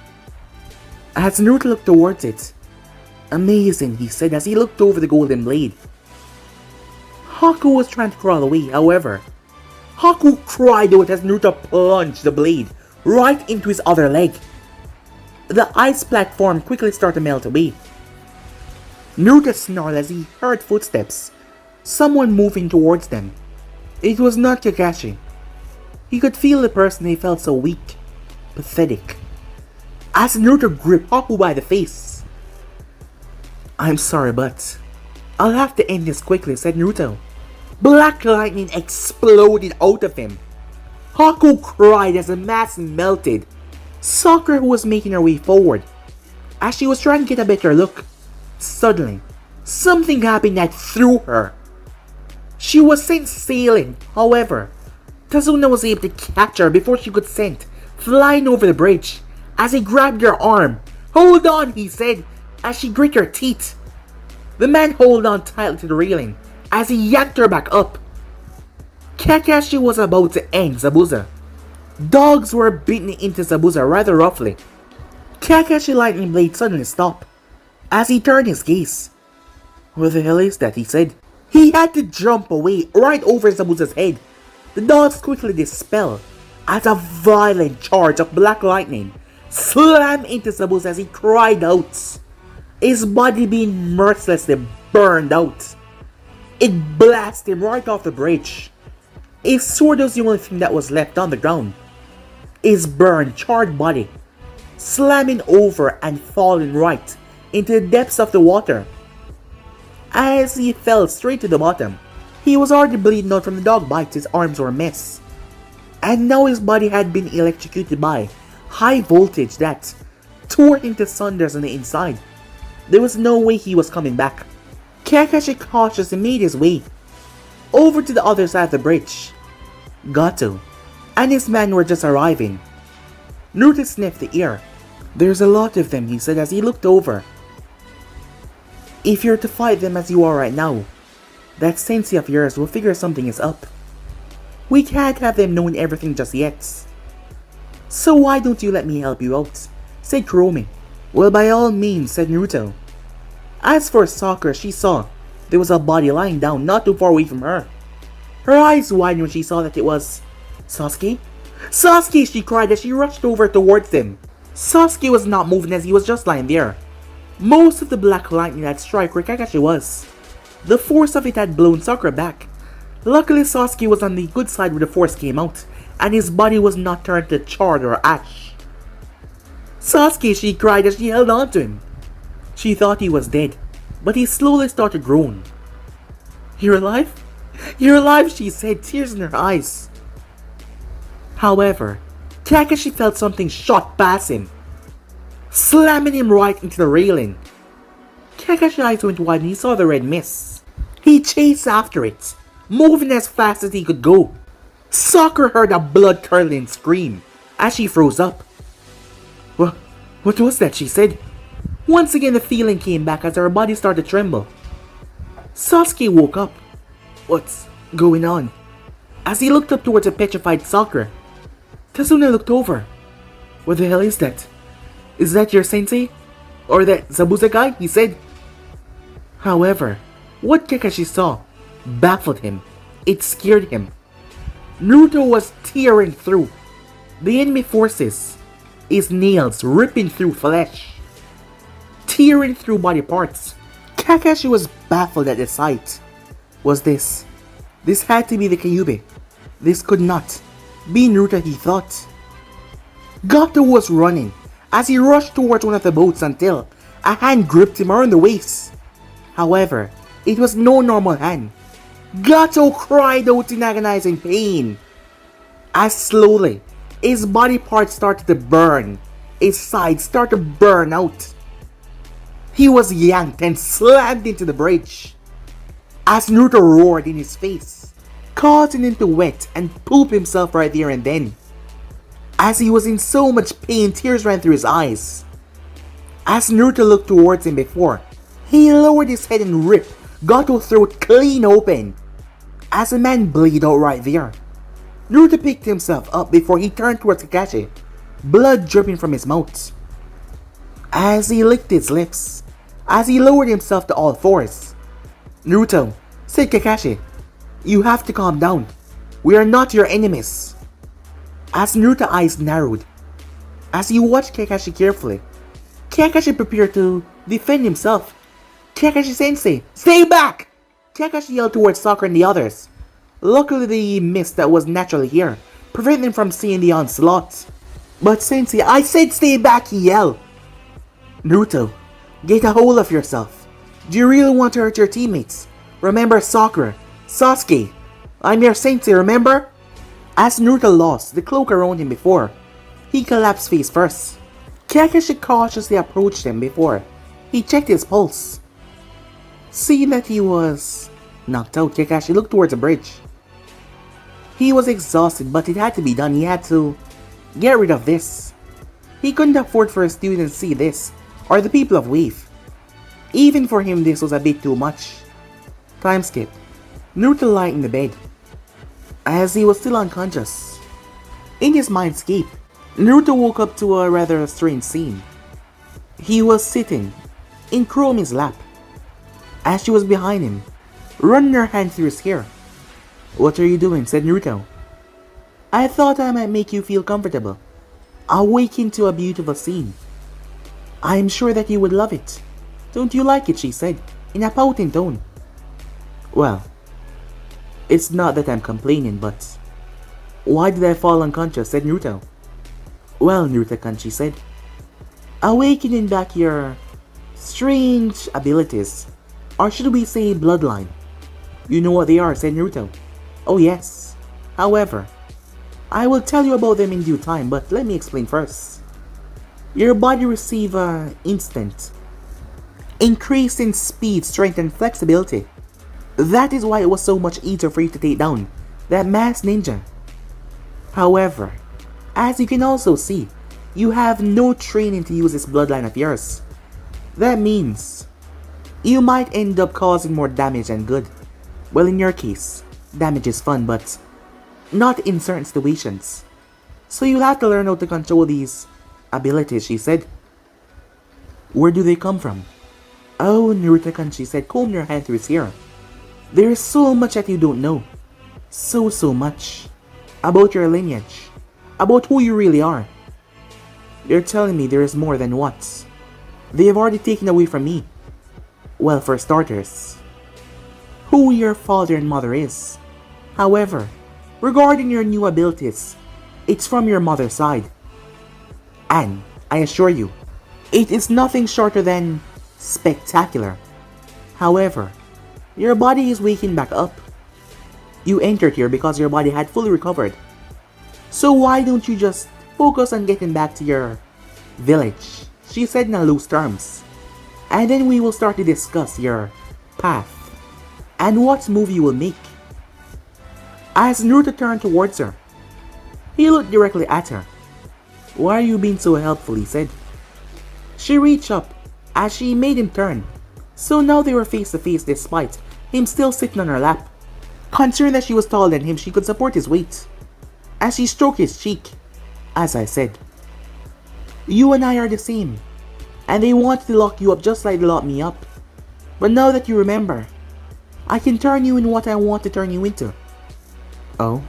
As Naruto looked towards it, amazing, he said as he looked over the golden blade. Haku was trying to crawl away, however. Haku cried out as Naruto plunged the blade right into his other leg. The ice platform quickly started to melt away. Naruto snarled as he heard footsteps, someone moving towards them. It was not Kakashi. He could feel the person he felt so weak, pathetic. As Naruto gripped Haku by the face. "I'm sorry, but I'll have to end this quickly," said Naruto. Black lightning exploded out of him. Haku cried as the mask melted. Sakura, who was making her way forward, as she was trying to get a better look, suddenly, something happened that threw her. She was sent sailing, however. Tazuna was able to catch her before she could send flying over the bridge as he grabbed her arm. "Hold on," he said, as she grit her teeth. The man held on tightly to the railing as he yanked her back up. Kakashi was about to end Zabuza. Dogs were beating into Zabuza rather roughly. Kakashi lightning blade suddenly stopped as he turned his gaze. "What the hell is that?" he said. He had to jump away right over Zabuza's head. The dogs quickly dispelled as a violent charge of black lightning slammed into Zabuza as he cried out, his body being mercilessly burned out. It blasted him right off the bridge. His sword was the only thing that was left on the ground. His burned, charred body slamming over and falling right into the depths of the water. As he fell straight to the bottom, he was already bleeding out from the dog bites. His arms were a mess. And now his body had been electrocuted by high voltage that tore him to sunders on the inside. There was no way he was coming back. Kakashi cautiously made his way over to the other side of the bridge. Gato and his men were just arriving. Naruto sniffed the air. "There's a lot of them," he said as he looked over. "If you're to fight them as you are right now, that sensei of yours will figure something is up. We can't have them knowing everything just yet. So why don't you let me help you out?" said Kuromi. "Well, by all means," said Naruto. As for Sakura, she saw there was a body lying down not too far away from her. Her eyes widened when she saw that it was Sasuke. "Sasuke!" she cried as she rushed over towards him. Sasuke was not moving as he was just lying there. Most of the black lightning had struck where Kakashi was. The force of it had blown Sakura back. Luckily, Sasuke was on the good side where the force came out, and his body was not turned to charred or ash. "Sasuke!" she cried as she held on to him. She thought he was dead, but he slowly started to groan. "You're alive? You're alive," she said, tears in her eyes. However, Kakashi felt something shot past him, slamming him right into the railing. Kakashi's eyes went wide and he saw the red mist. He chased after it, moving as fast as he could go. Sakura heard a blood-curdling scream as she froze up. What was that?" she said. Once again the feeling came back as her body started to tremble. Sasuke woke up. "What's going on?" As he looked up towards a petrified Sakura, Tazuna looked over. "What the hell is that? Is that your sensei? Or that Zabuza guy?" he said. However, what Kakashi saw baffled him. It scared him. Naruto was tearing through the enemy forces, his nails ripping through flesh, tearing through body parts. Kakashi was baffled at the sight. This had to be the Kyuubi. This could not be Naruto, he thought. Gato was running as he rushed towards one of the boats until a hand gripped him around the waist. However, it was no normal hand. Gato cried out in agonizing pain. As slowly, his body parts started to burn. His sides started to burn out. He was yanked and slammed into the bridge as Naruto roared in his face, causing him to wet and poop himself right there and then. As he was in so much pain, tears ran through his eyes. As Naruto looked towards him before, he lowered his head and ripped Gato's throat clean open as the man bled out right there. Naruto picked himself up before he turned towards Kakashi, blood dripping from his mouth. As he licked his lips, as he lowered himself to all fours, "Naruto," said Kakashi, "you have to calm down. We are not your enemies." As Naruto's eyes narrowed, as he watched Kakashi carefully, Kakashi prepared to defend himself. Kakashi-sensei, stay back! Kakashi yelled towards Sakura and the others. Luckily the mist that was naturally here prevented them from seeing the onslaught. But Sensei, I said stay back, he yelled. Naruto, get a hold of yourself. Do you really want to hurt your teammates? Remember Sakura, Sasuke, I'm your Sensei, remember? As Naruto lost the cloak around him before, he collapsed face first. Kakashi cautiously approached him before he checked his pulse. Seeing that he was knocked out, Kakashi looked towards the bridge. He was exhausted, but it had to be done. He had to get rid of this. He couldn't afford for his students to see this, or the people of Wave. Even for him, this was a bit too much. Time skip. Naruto lay in the bed, as he was still unconscious. In his mindscape, Naruto woke up to a rather strange scene. He was sitting in Kuromi's lap, as she was behind him, running her hand through his hair. "What are you doing?" said Naruto. "I thought I might make you feel comfortable. Awaken to a beautiful scene. I am sure that you would love it. Don't you like it?" she said, in a pouting tone. "Well, it's not that I'm complaining, but why did I fall unconscious?" said Naruto. "Well, Naruto-kun," she said, "awakening back your strange abilities, or should we say bloodline." "You know what they are," said Naruto. "Oh yes. However, I will tell you about them in due time, but let me explain first. Your body receives an instant increase in speed, strength, and flexibility. That is why it was so much easier for you to take down that masked ninja. However, as you can also see, you have no training to use this bloodline of yours. That means you might end up causing more damage than good. Well, in your case, damage is fun, but not in certain situations. So you'll have to learn how to control these abilities," she said. "Where do they come from?" "Oh, Naruto-kun," she said, combing her hand through his hair. "There is so much that you don't know. So much. About your lineage. About who you really are. You're telling me there is more than what they have already taken away from me. Well, for starters, who your father and mother is. However, regarding your new abilities, it's from your mother's side. And I assure you, it is nothing shorter than spectacular. However, your body is waking back up. You entered here because your body had fully recovered. So why don't you just focus on getting back to your village," she said in loose terms. "And then we will start to discuss your path and what move you will make." As Naruto turned towards her, he looked directly at her. "Why are you being so helpful?" he said. She reached up as she made him turn, so now they were face to face despite him still sitting on her lap. Considering that she was taller than him, she could support his weight. As she stroked his cheek, "As I said, you and I are the same, and they wanted to lock you up just like they locked me up. But now that you remember, I can turn you in what I want to turn you into." "Oh?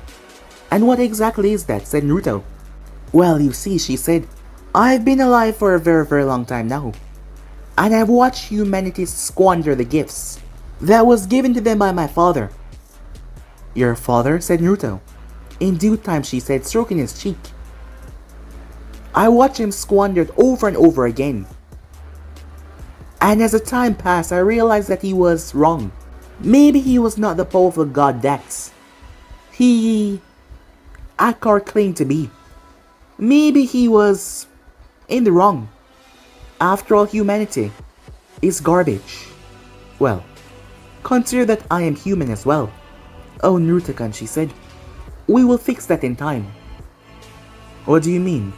And what exactly is that?" said Naruto. "Well, you see," she said, "I've been alive for a very long time now, and I've watched humanity squander the gifts that was given to them by my father." "Your father?" said Naruto. "In due time," she said, stroking his cheek. "I watched him squander it over and over again. And as the time passed, I realized that he was wrong. Maybe he was not the powerful god that he Akar claimed to be. Maybe he was in the wrong. After all, humanity is garbage. Well, consider that I am human as well." "Oh, Naruto-kun," she said, "we will fix that in time." "What do you mean?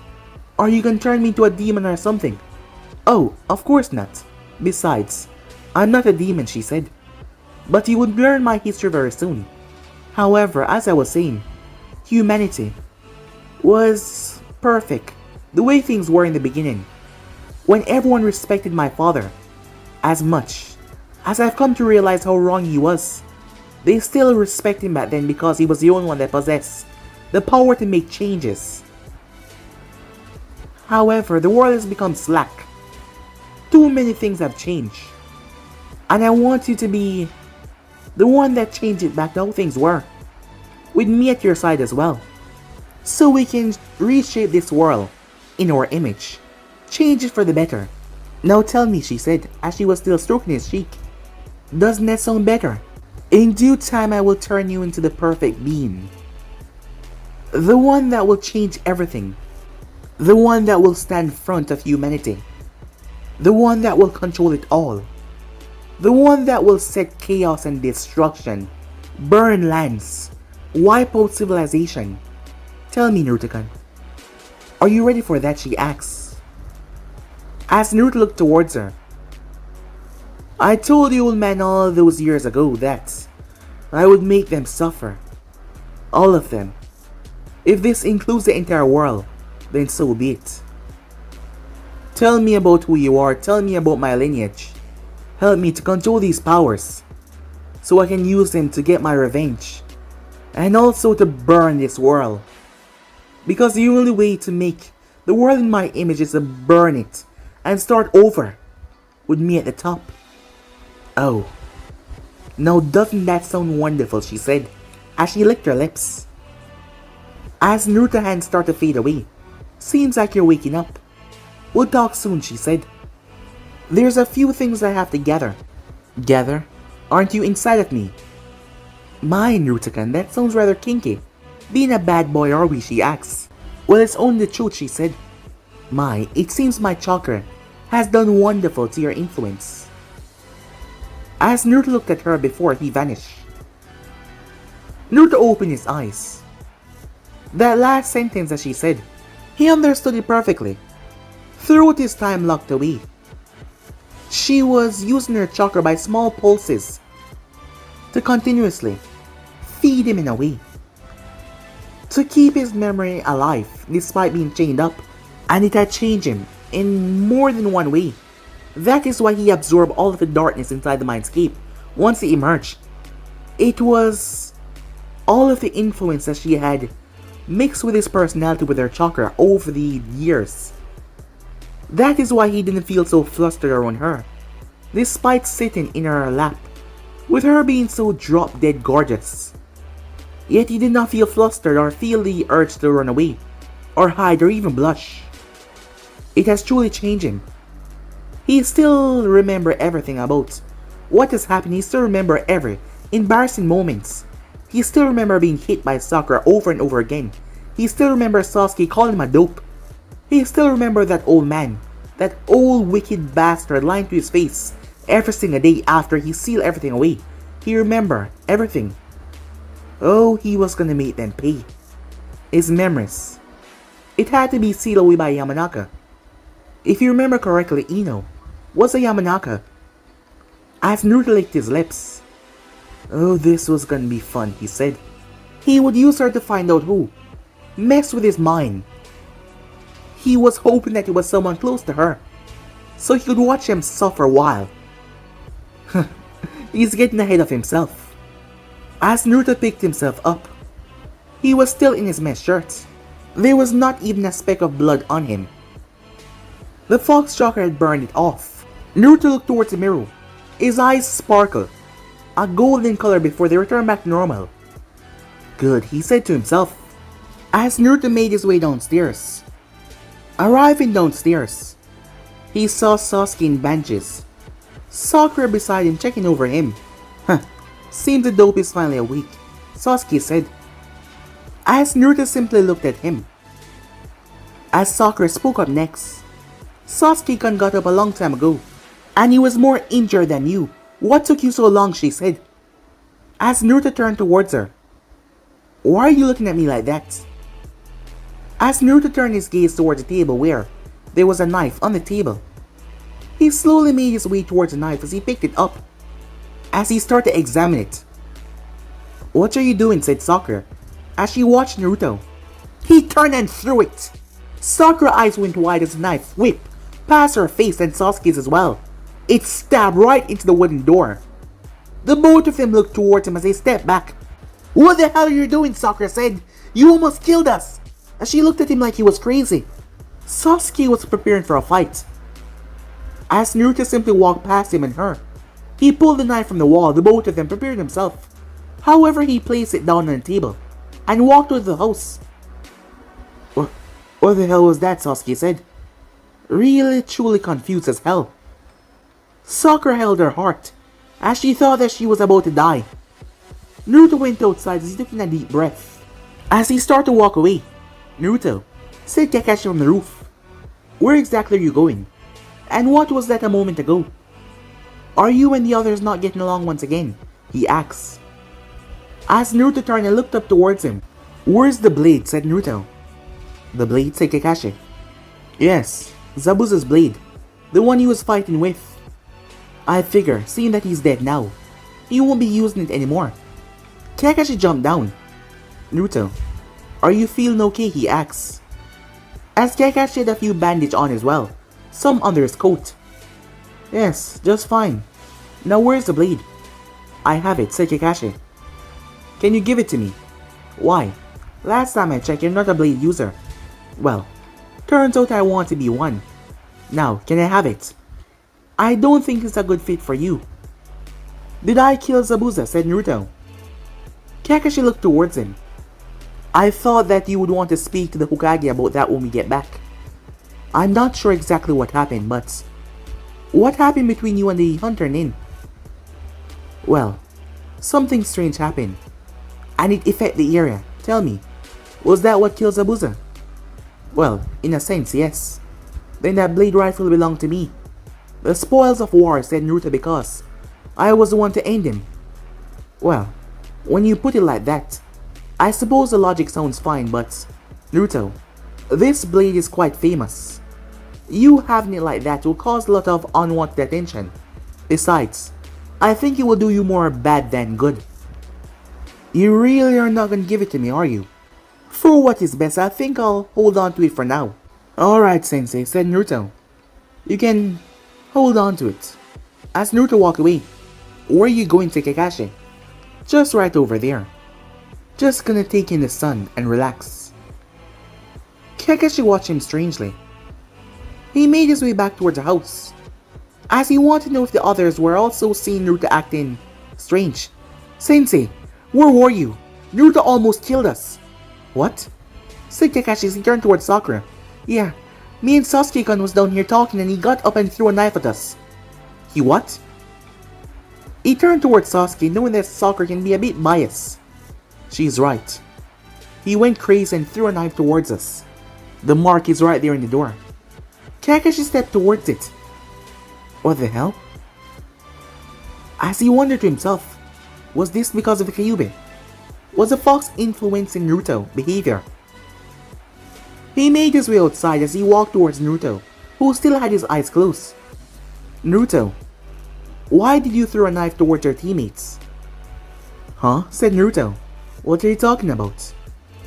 Are you gonna turn me into a demon or something?" "Oh, of course not. Besides, I'm not a demon," she said. "But you would learn my history very soon. However, as I was saying, humanity was perfect the way things were in the beginning, when everyone respected my father. As much as I've come to realize how wrong he was, they still respect him back then because he was the only one that possessed the power to make changes. However, the world has become slack. Too many things have changed. And I want you to be the one that changed it back to how things were, with me at your side as well. So we can reshape this world in our image, change it for the better. Now tell me, she said, as she was still stroking his cheek. Doesn't that sound better? In due time I will turn you into the perfect being. The one that will change everything. The one that will stand in front of humanity. The one that will control it all. The one that will set chaos and destruction, burn lands, wipe out civilization. Tell me, Naruto-kun, are you ready for that? She asks. As Naruto looked towards her. I told the old man all those years ago that I would make them suffer. All of them. If this includes the entire world, then so be it. Tell me about who you are, tell me about my lineage. Help me to control these powers, so I can use them to get my revenge, and also to burn this world. Because the only way to make the world in my image is to burn it, and start over, with me at the top. Oh, now doesn't that sound wonderful, she said, as she licked her lips. As Naruto's hands started to fade away. Seems like you're waking up. We'll talk soon, she said. There's a few things I have to gather. Gather? Aren't you inside of me? My, Naruto-kun, that sounds rather kinky. Being a bad boy, are we? She asks. Well, it's only the truth, she said. My, it seems my chakra has done wonderful to your influence. As Naruto looked at her before he vanished. Naruto opened his eyes. That last sentence that she said, he understood it perfectly. Throughout his time locked away, she was using her chakra by small pulses to continuously feed him in a way, to keep his memory alive despite being chained up, and it had changed him in more than one way. That is why he absorbed all of the darkness inside the mindscape once he emerged. It was all of the influence that she had mixed with his personality with her chakra over the years. That is why he didn't feel so flustered around her, despite sitting in her lap, with her being so drop-dead gorgeous. Yet he did not feel flustered or feel the urge to run away, or hide or even blush. It has truly changed him. He still remembers everything about what has happened. He still remembers every embarrassing moments. He still remembers being hit by Sakura over and over again. He still remembers Sasuke calling him a dope. He still remembers that old man, that old wicked bastard lying to his face every single day after he sealed everything away. He remembered everything. Oh, he was gonna make them pay. His memories. It had to be sealed away by Yamanaka. If you remember correctly, Ino was a Yamanaka. As Naruto licked his lips. Oh, this was gonna be fun, he said. He would use her to find out who. Mess with his mind. He was hoping that it was someone close to her, so he could watch him suffer a while. He's getting ahead of himself. As Naruto picked himself up, he was still in his mesh shirt. There was not even a speck of blood on him. The fox chakra had burned it off. Naruto looked towards the mirror. His eyes sparkled, a golden color before they returned back to normal. Good, he said to himself, as Naruto made his way downstairs. Arriving downstairs, he saw Sasuke in bandages. Sakura beside him checking over him. Seems the dope is finally awake, Sasuke said. As Naruto simply looked at him. As Sakura spoke up next. Sasuke-kun got up a long time ago, and he was more injured than you. What took you so long, she said. As Naruto turned towards her. Why are you looking at me like that? As Naruto turned his gaze towards the table where there was a knife on the table. He slowly made his way towards the knife as he picked it up. As he started to examine it. What are you doing, said Sakura, as she watched Naruto. He turned and threw it. Sakura's eyes went wide as the knife whipped past her face and Sasuke's as well. It stabbed right into the wooden door. The both of them looked towards him as they stepped back. What the hell are you doing, Sakura said. You almost killed us. As she looked at him like he was crazy. Sasuke was preparing for a fight. As Naruto simply walked past him and her. He pulled the knife from the wall. The both of them prepared himself. However, he placed it down on the table and walked out of the house. What the hell was that? Sasuke said, really truly confused as hell. Sakura held her heart as she thought that she was about to die. Naruto went outside as he took in a deep breath. As he started to walk away, Naruto said Kakashi on the roof, "Where exactly are you going? And what was that a moment ago? Are you and the others not getting along once again?" he asked. As Naruto turned and looked up towards him. "Where's the blade?" said Naruto. "The blade?" said Kakashi. "Yes, Zabuza's blade. The one he was fighting with. I figure, seeing that he's dead now, he won't be using it anymore." Kakashi jumped down. "Naruto, are you feeling okay?" he asked. As Kakashi had a few bandages on as well, some under his coat. "Yes, just fine. Now where's the blade?" "I have it," said Kakashi. "Can you give it to me?" "Why? Last time I checked, you're not a blade user." "Well, turns out I want to be one. Now, can I have it?" "I don't think it's a good fit for you." "Did I kill Zabuza?" said Naruto. Kakashi looked towards him. "I thought that you would want to speak to the Hokage about that when we get back. I'm not sure exactly what happened, but what happened between you and the Hunter Nin?" "Well, something strange happened, and it affected the area. Tell me, was that what killed Zabuza?" "Well, in a sense, yes. Then that blade rifle belonged to me. The spoils of war," said Naruto, "because I was the one to end him." "Well, when you put it like that, I suppose the logic sounds fine, but Naruto, this blade is quite famous. You having it like that will cause a lot of unwanted attention. Besides, I think it will do you more bad than good." "You really are not gonna give it to me, are you?" "For what is best, I think I'll hold on to it for now." "Alright, Sensei," said Naruto. "You can hold on to it." As Naruto walked away, "Where are you going?" to Kakashi. "Just right over there. Just gonna take in the sun and relax." Kakashi watched him strangely. He made his way back toward the house, as he wanted to know if the others were also seeing Naruto acting strange. "Sensei, where were you? Naruto almost killed us." "What?" said Kakashi as he turned towards Sakura. "Yeah, me and Sasuke-kun was down here talking and he got up and threw a knife at us." "He what?" He turned towards Sasuke, knowing that Sakura can be a bit biased. "She's right. He went crazy and threw a knife towards us. The mark is right there in the door." Kakashi stepped towards it. What the hell? As he wondered to himself, was this because of the Kyuubi? Was the fox influencing Naruto's behavior? He made his way outside as he walked towards Naruto, who still had his eyes closed. "Naruto, why did you throw a knife towards your teammates?" "Huh?" said Naruto. "What are you talking about?"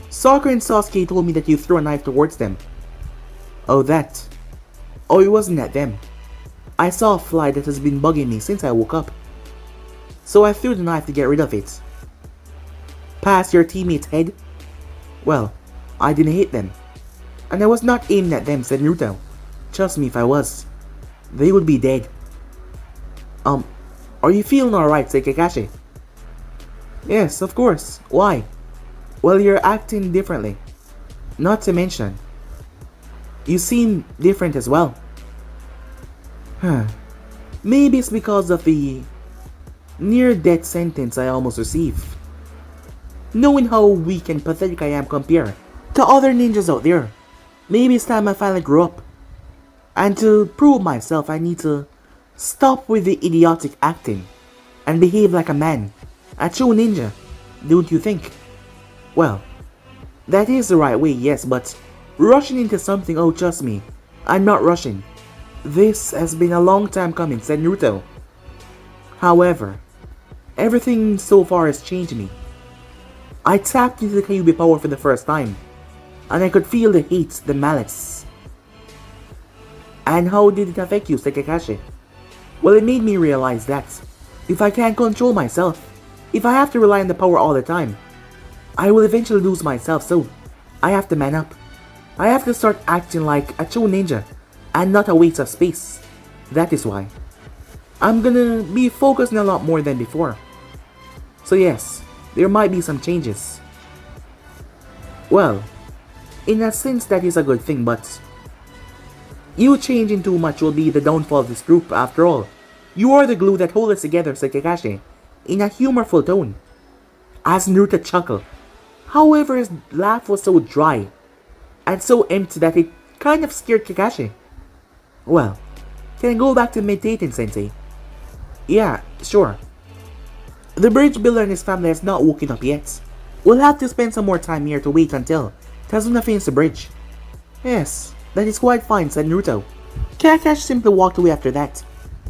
"Sakura and Sasuke told me that you threw a knife towards them." "Oh, that. Oh, it wasn't at them. I saw a fly that has been bugging me since I woke up. So I threw the knife to get rid of it." "Past your teammate's head?" "Well, I didn't hit them. And I was not aiming at them," said Naruto. "Trust me, if I was, they would be dead." Are you feeling alright?" said Kakashi. "Yes, of course. Why?" "Well, you're acting differently. Not to mention, you seem different as well." "Maybe it's because of the near-death sentence I almost received. Knowing how weak and pathetic I am compared to other ninjas out there, maybe it's time I finally grew up. And to prove myself, I need to stop with the idiotic acting and behave like a man, a true ninja, don't you think?" "Well, that is the right way, yes, but rushing into something, oh trust me, I'm not rushing. This has been a long time coming," said Naruto. "However, everything so far has changed me. I tapped into the Kyuubi power for the first time, and I could feel the hate, the malice." "And how did it affect you?" said Kakashi. "Well, it made me realize that if I can't control myself, if I have to rely on the power all the time, I will eventually lose myself, so I have to man up. I have to start acting like a true ninja and not a waste of space. That is why." I'm gonna be focusing a lot more than before. So yes, there might be some changes. Well, in a sense that is a good thing, but you changing too much will be the downfall of this group after all. You are the glue that holds us together, said Kakashi, in a humorful tone, as Naruto chuckled. However, his laugh was so dry and so empty that it kind of scared Kakashi. Well, can I go back to meditating, Sensei? Yeah, sure. The bridge builder and his family has not woken up yet. We'll have to spend some more time here to wait until Tazuna finishes the bridge. Yes, that is quite fine, said Naruto. Kakashi simply walked away after that.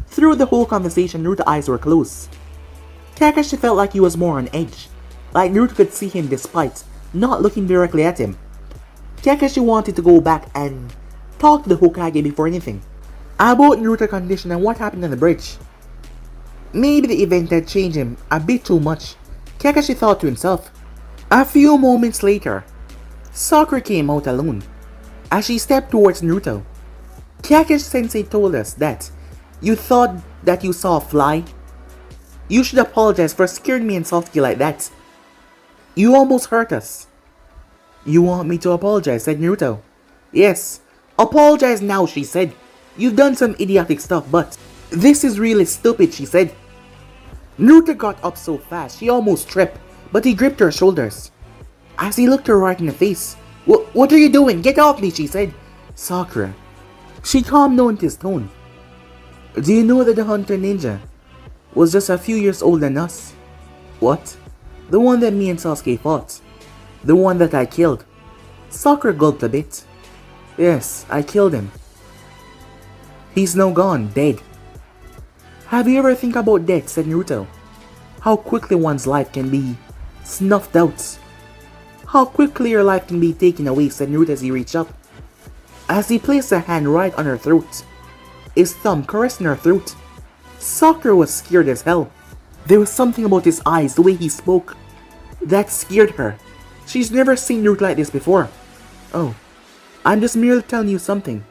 Through the whole conversation, Naruto's eyes were closed. Kakashi felt like he was more on edge, like Naruto could see him despite not looking directly at him. Kakashi wanted to go back and talk to the Hokage before anything, about Naruto's condition and what happened on the bridge. Maybe the event had changed him a bit too much, Kakashi thought to himself. A few moments later, Sakura came out alone. As she stepped towards Naruto, Kakashi-sensei told us that you thought that you saw a fly. You should apologize for scaring me and Sasuke like that. You almost hurt us. You want me to apologize, said Naruto. Yes, apologize now, she said. You've done some idiotic stuff, but this is really stupid, she said. Naruto got up so fast, she almost tripped, but he gripped her shoulders. As he looked her right in the face, What are you doing? Get off me, she said. Sakura. She calmed down his tone. Do you know that the Hunter Ninja was just a few years older than us? What? The one that me and Sasuke fought. The one that I killed. Sakura gulped a bit. Yes, I killed him. He's now gone, dead. Have you ever think about death, said Naruto? How quickly one's life can be snuffed out. How quickly your life can be taken away, said Naruto as he reached up. As he placed a hand right on her throat, his thumb caressing her throat. Sakura was scared as hell. There was something about his eyes, the way he spoke, that scared her. She's never seen Naruto like this before. Oh, I'm just merely telling you something.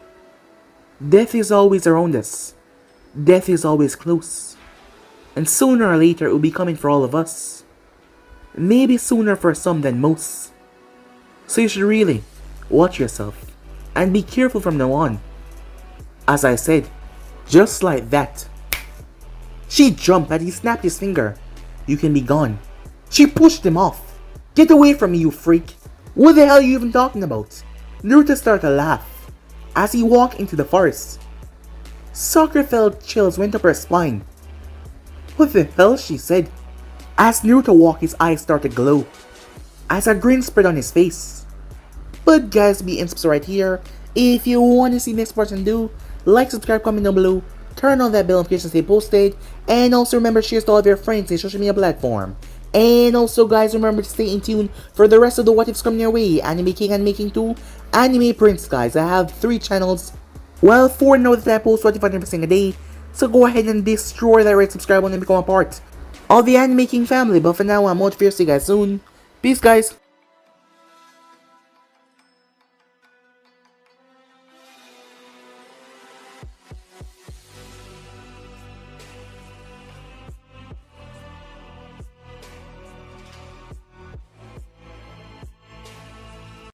Death is always around us. Death is always close. And sooner or later it will be coming for all of us. Maybe sooner for some than most. So you should really watch yourself and be careful from now on. As I said, just like that. She jumped and he snapped his finger. You can be gone. She pushed him off. Get away from me, you freak. What the hell are you even talking about? Naruto started to laugh as he walked into the forest. Sakura felt chills went up her spine. What the hell, she said. As Naruto walked, his eyes started to glow, as a grin spread on his face. But guys, be insubscribed right here. If you want to see next person do, like, subscribe, comment down below, turn on that bell notification to stay posted, and also remember to share to all of your friends and social media platform. And also guys, remember to stay in tune for the rest of the what ifs coming your way. Anime King and Making 2, Anime Prince guys. I have 3 channels. Well, 4 now that I post 25 every single day. So go ahead and destroy that red subscribe button and become a part of the Anime King family. But for now, I'm out here. See you guys soon. Peace guys.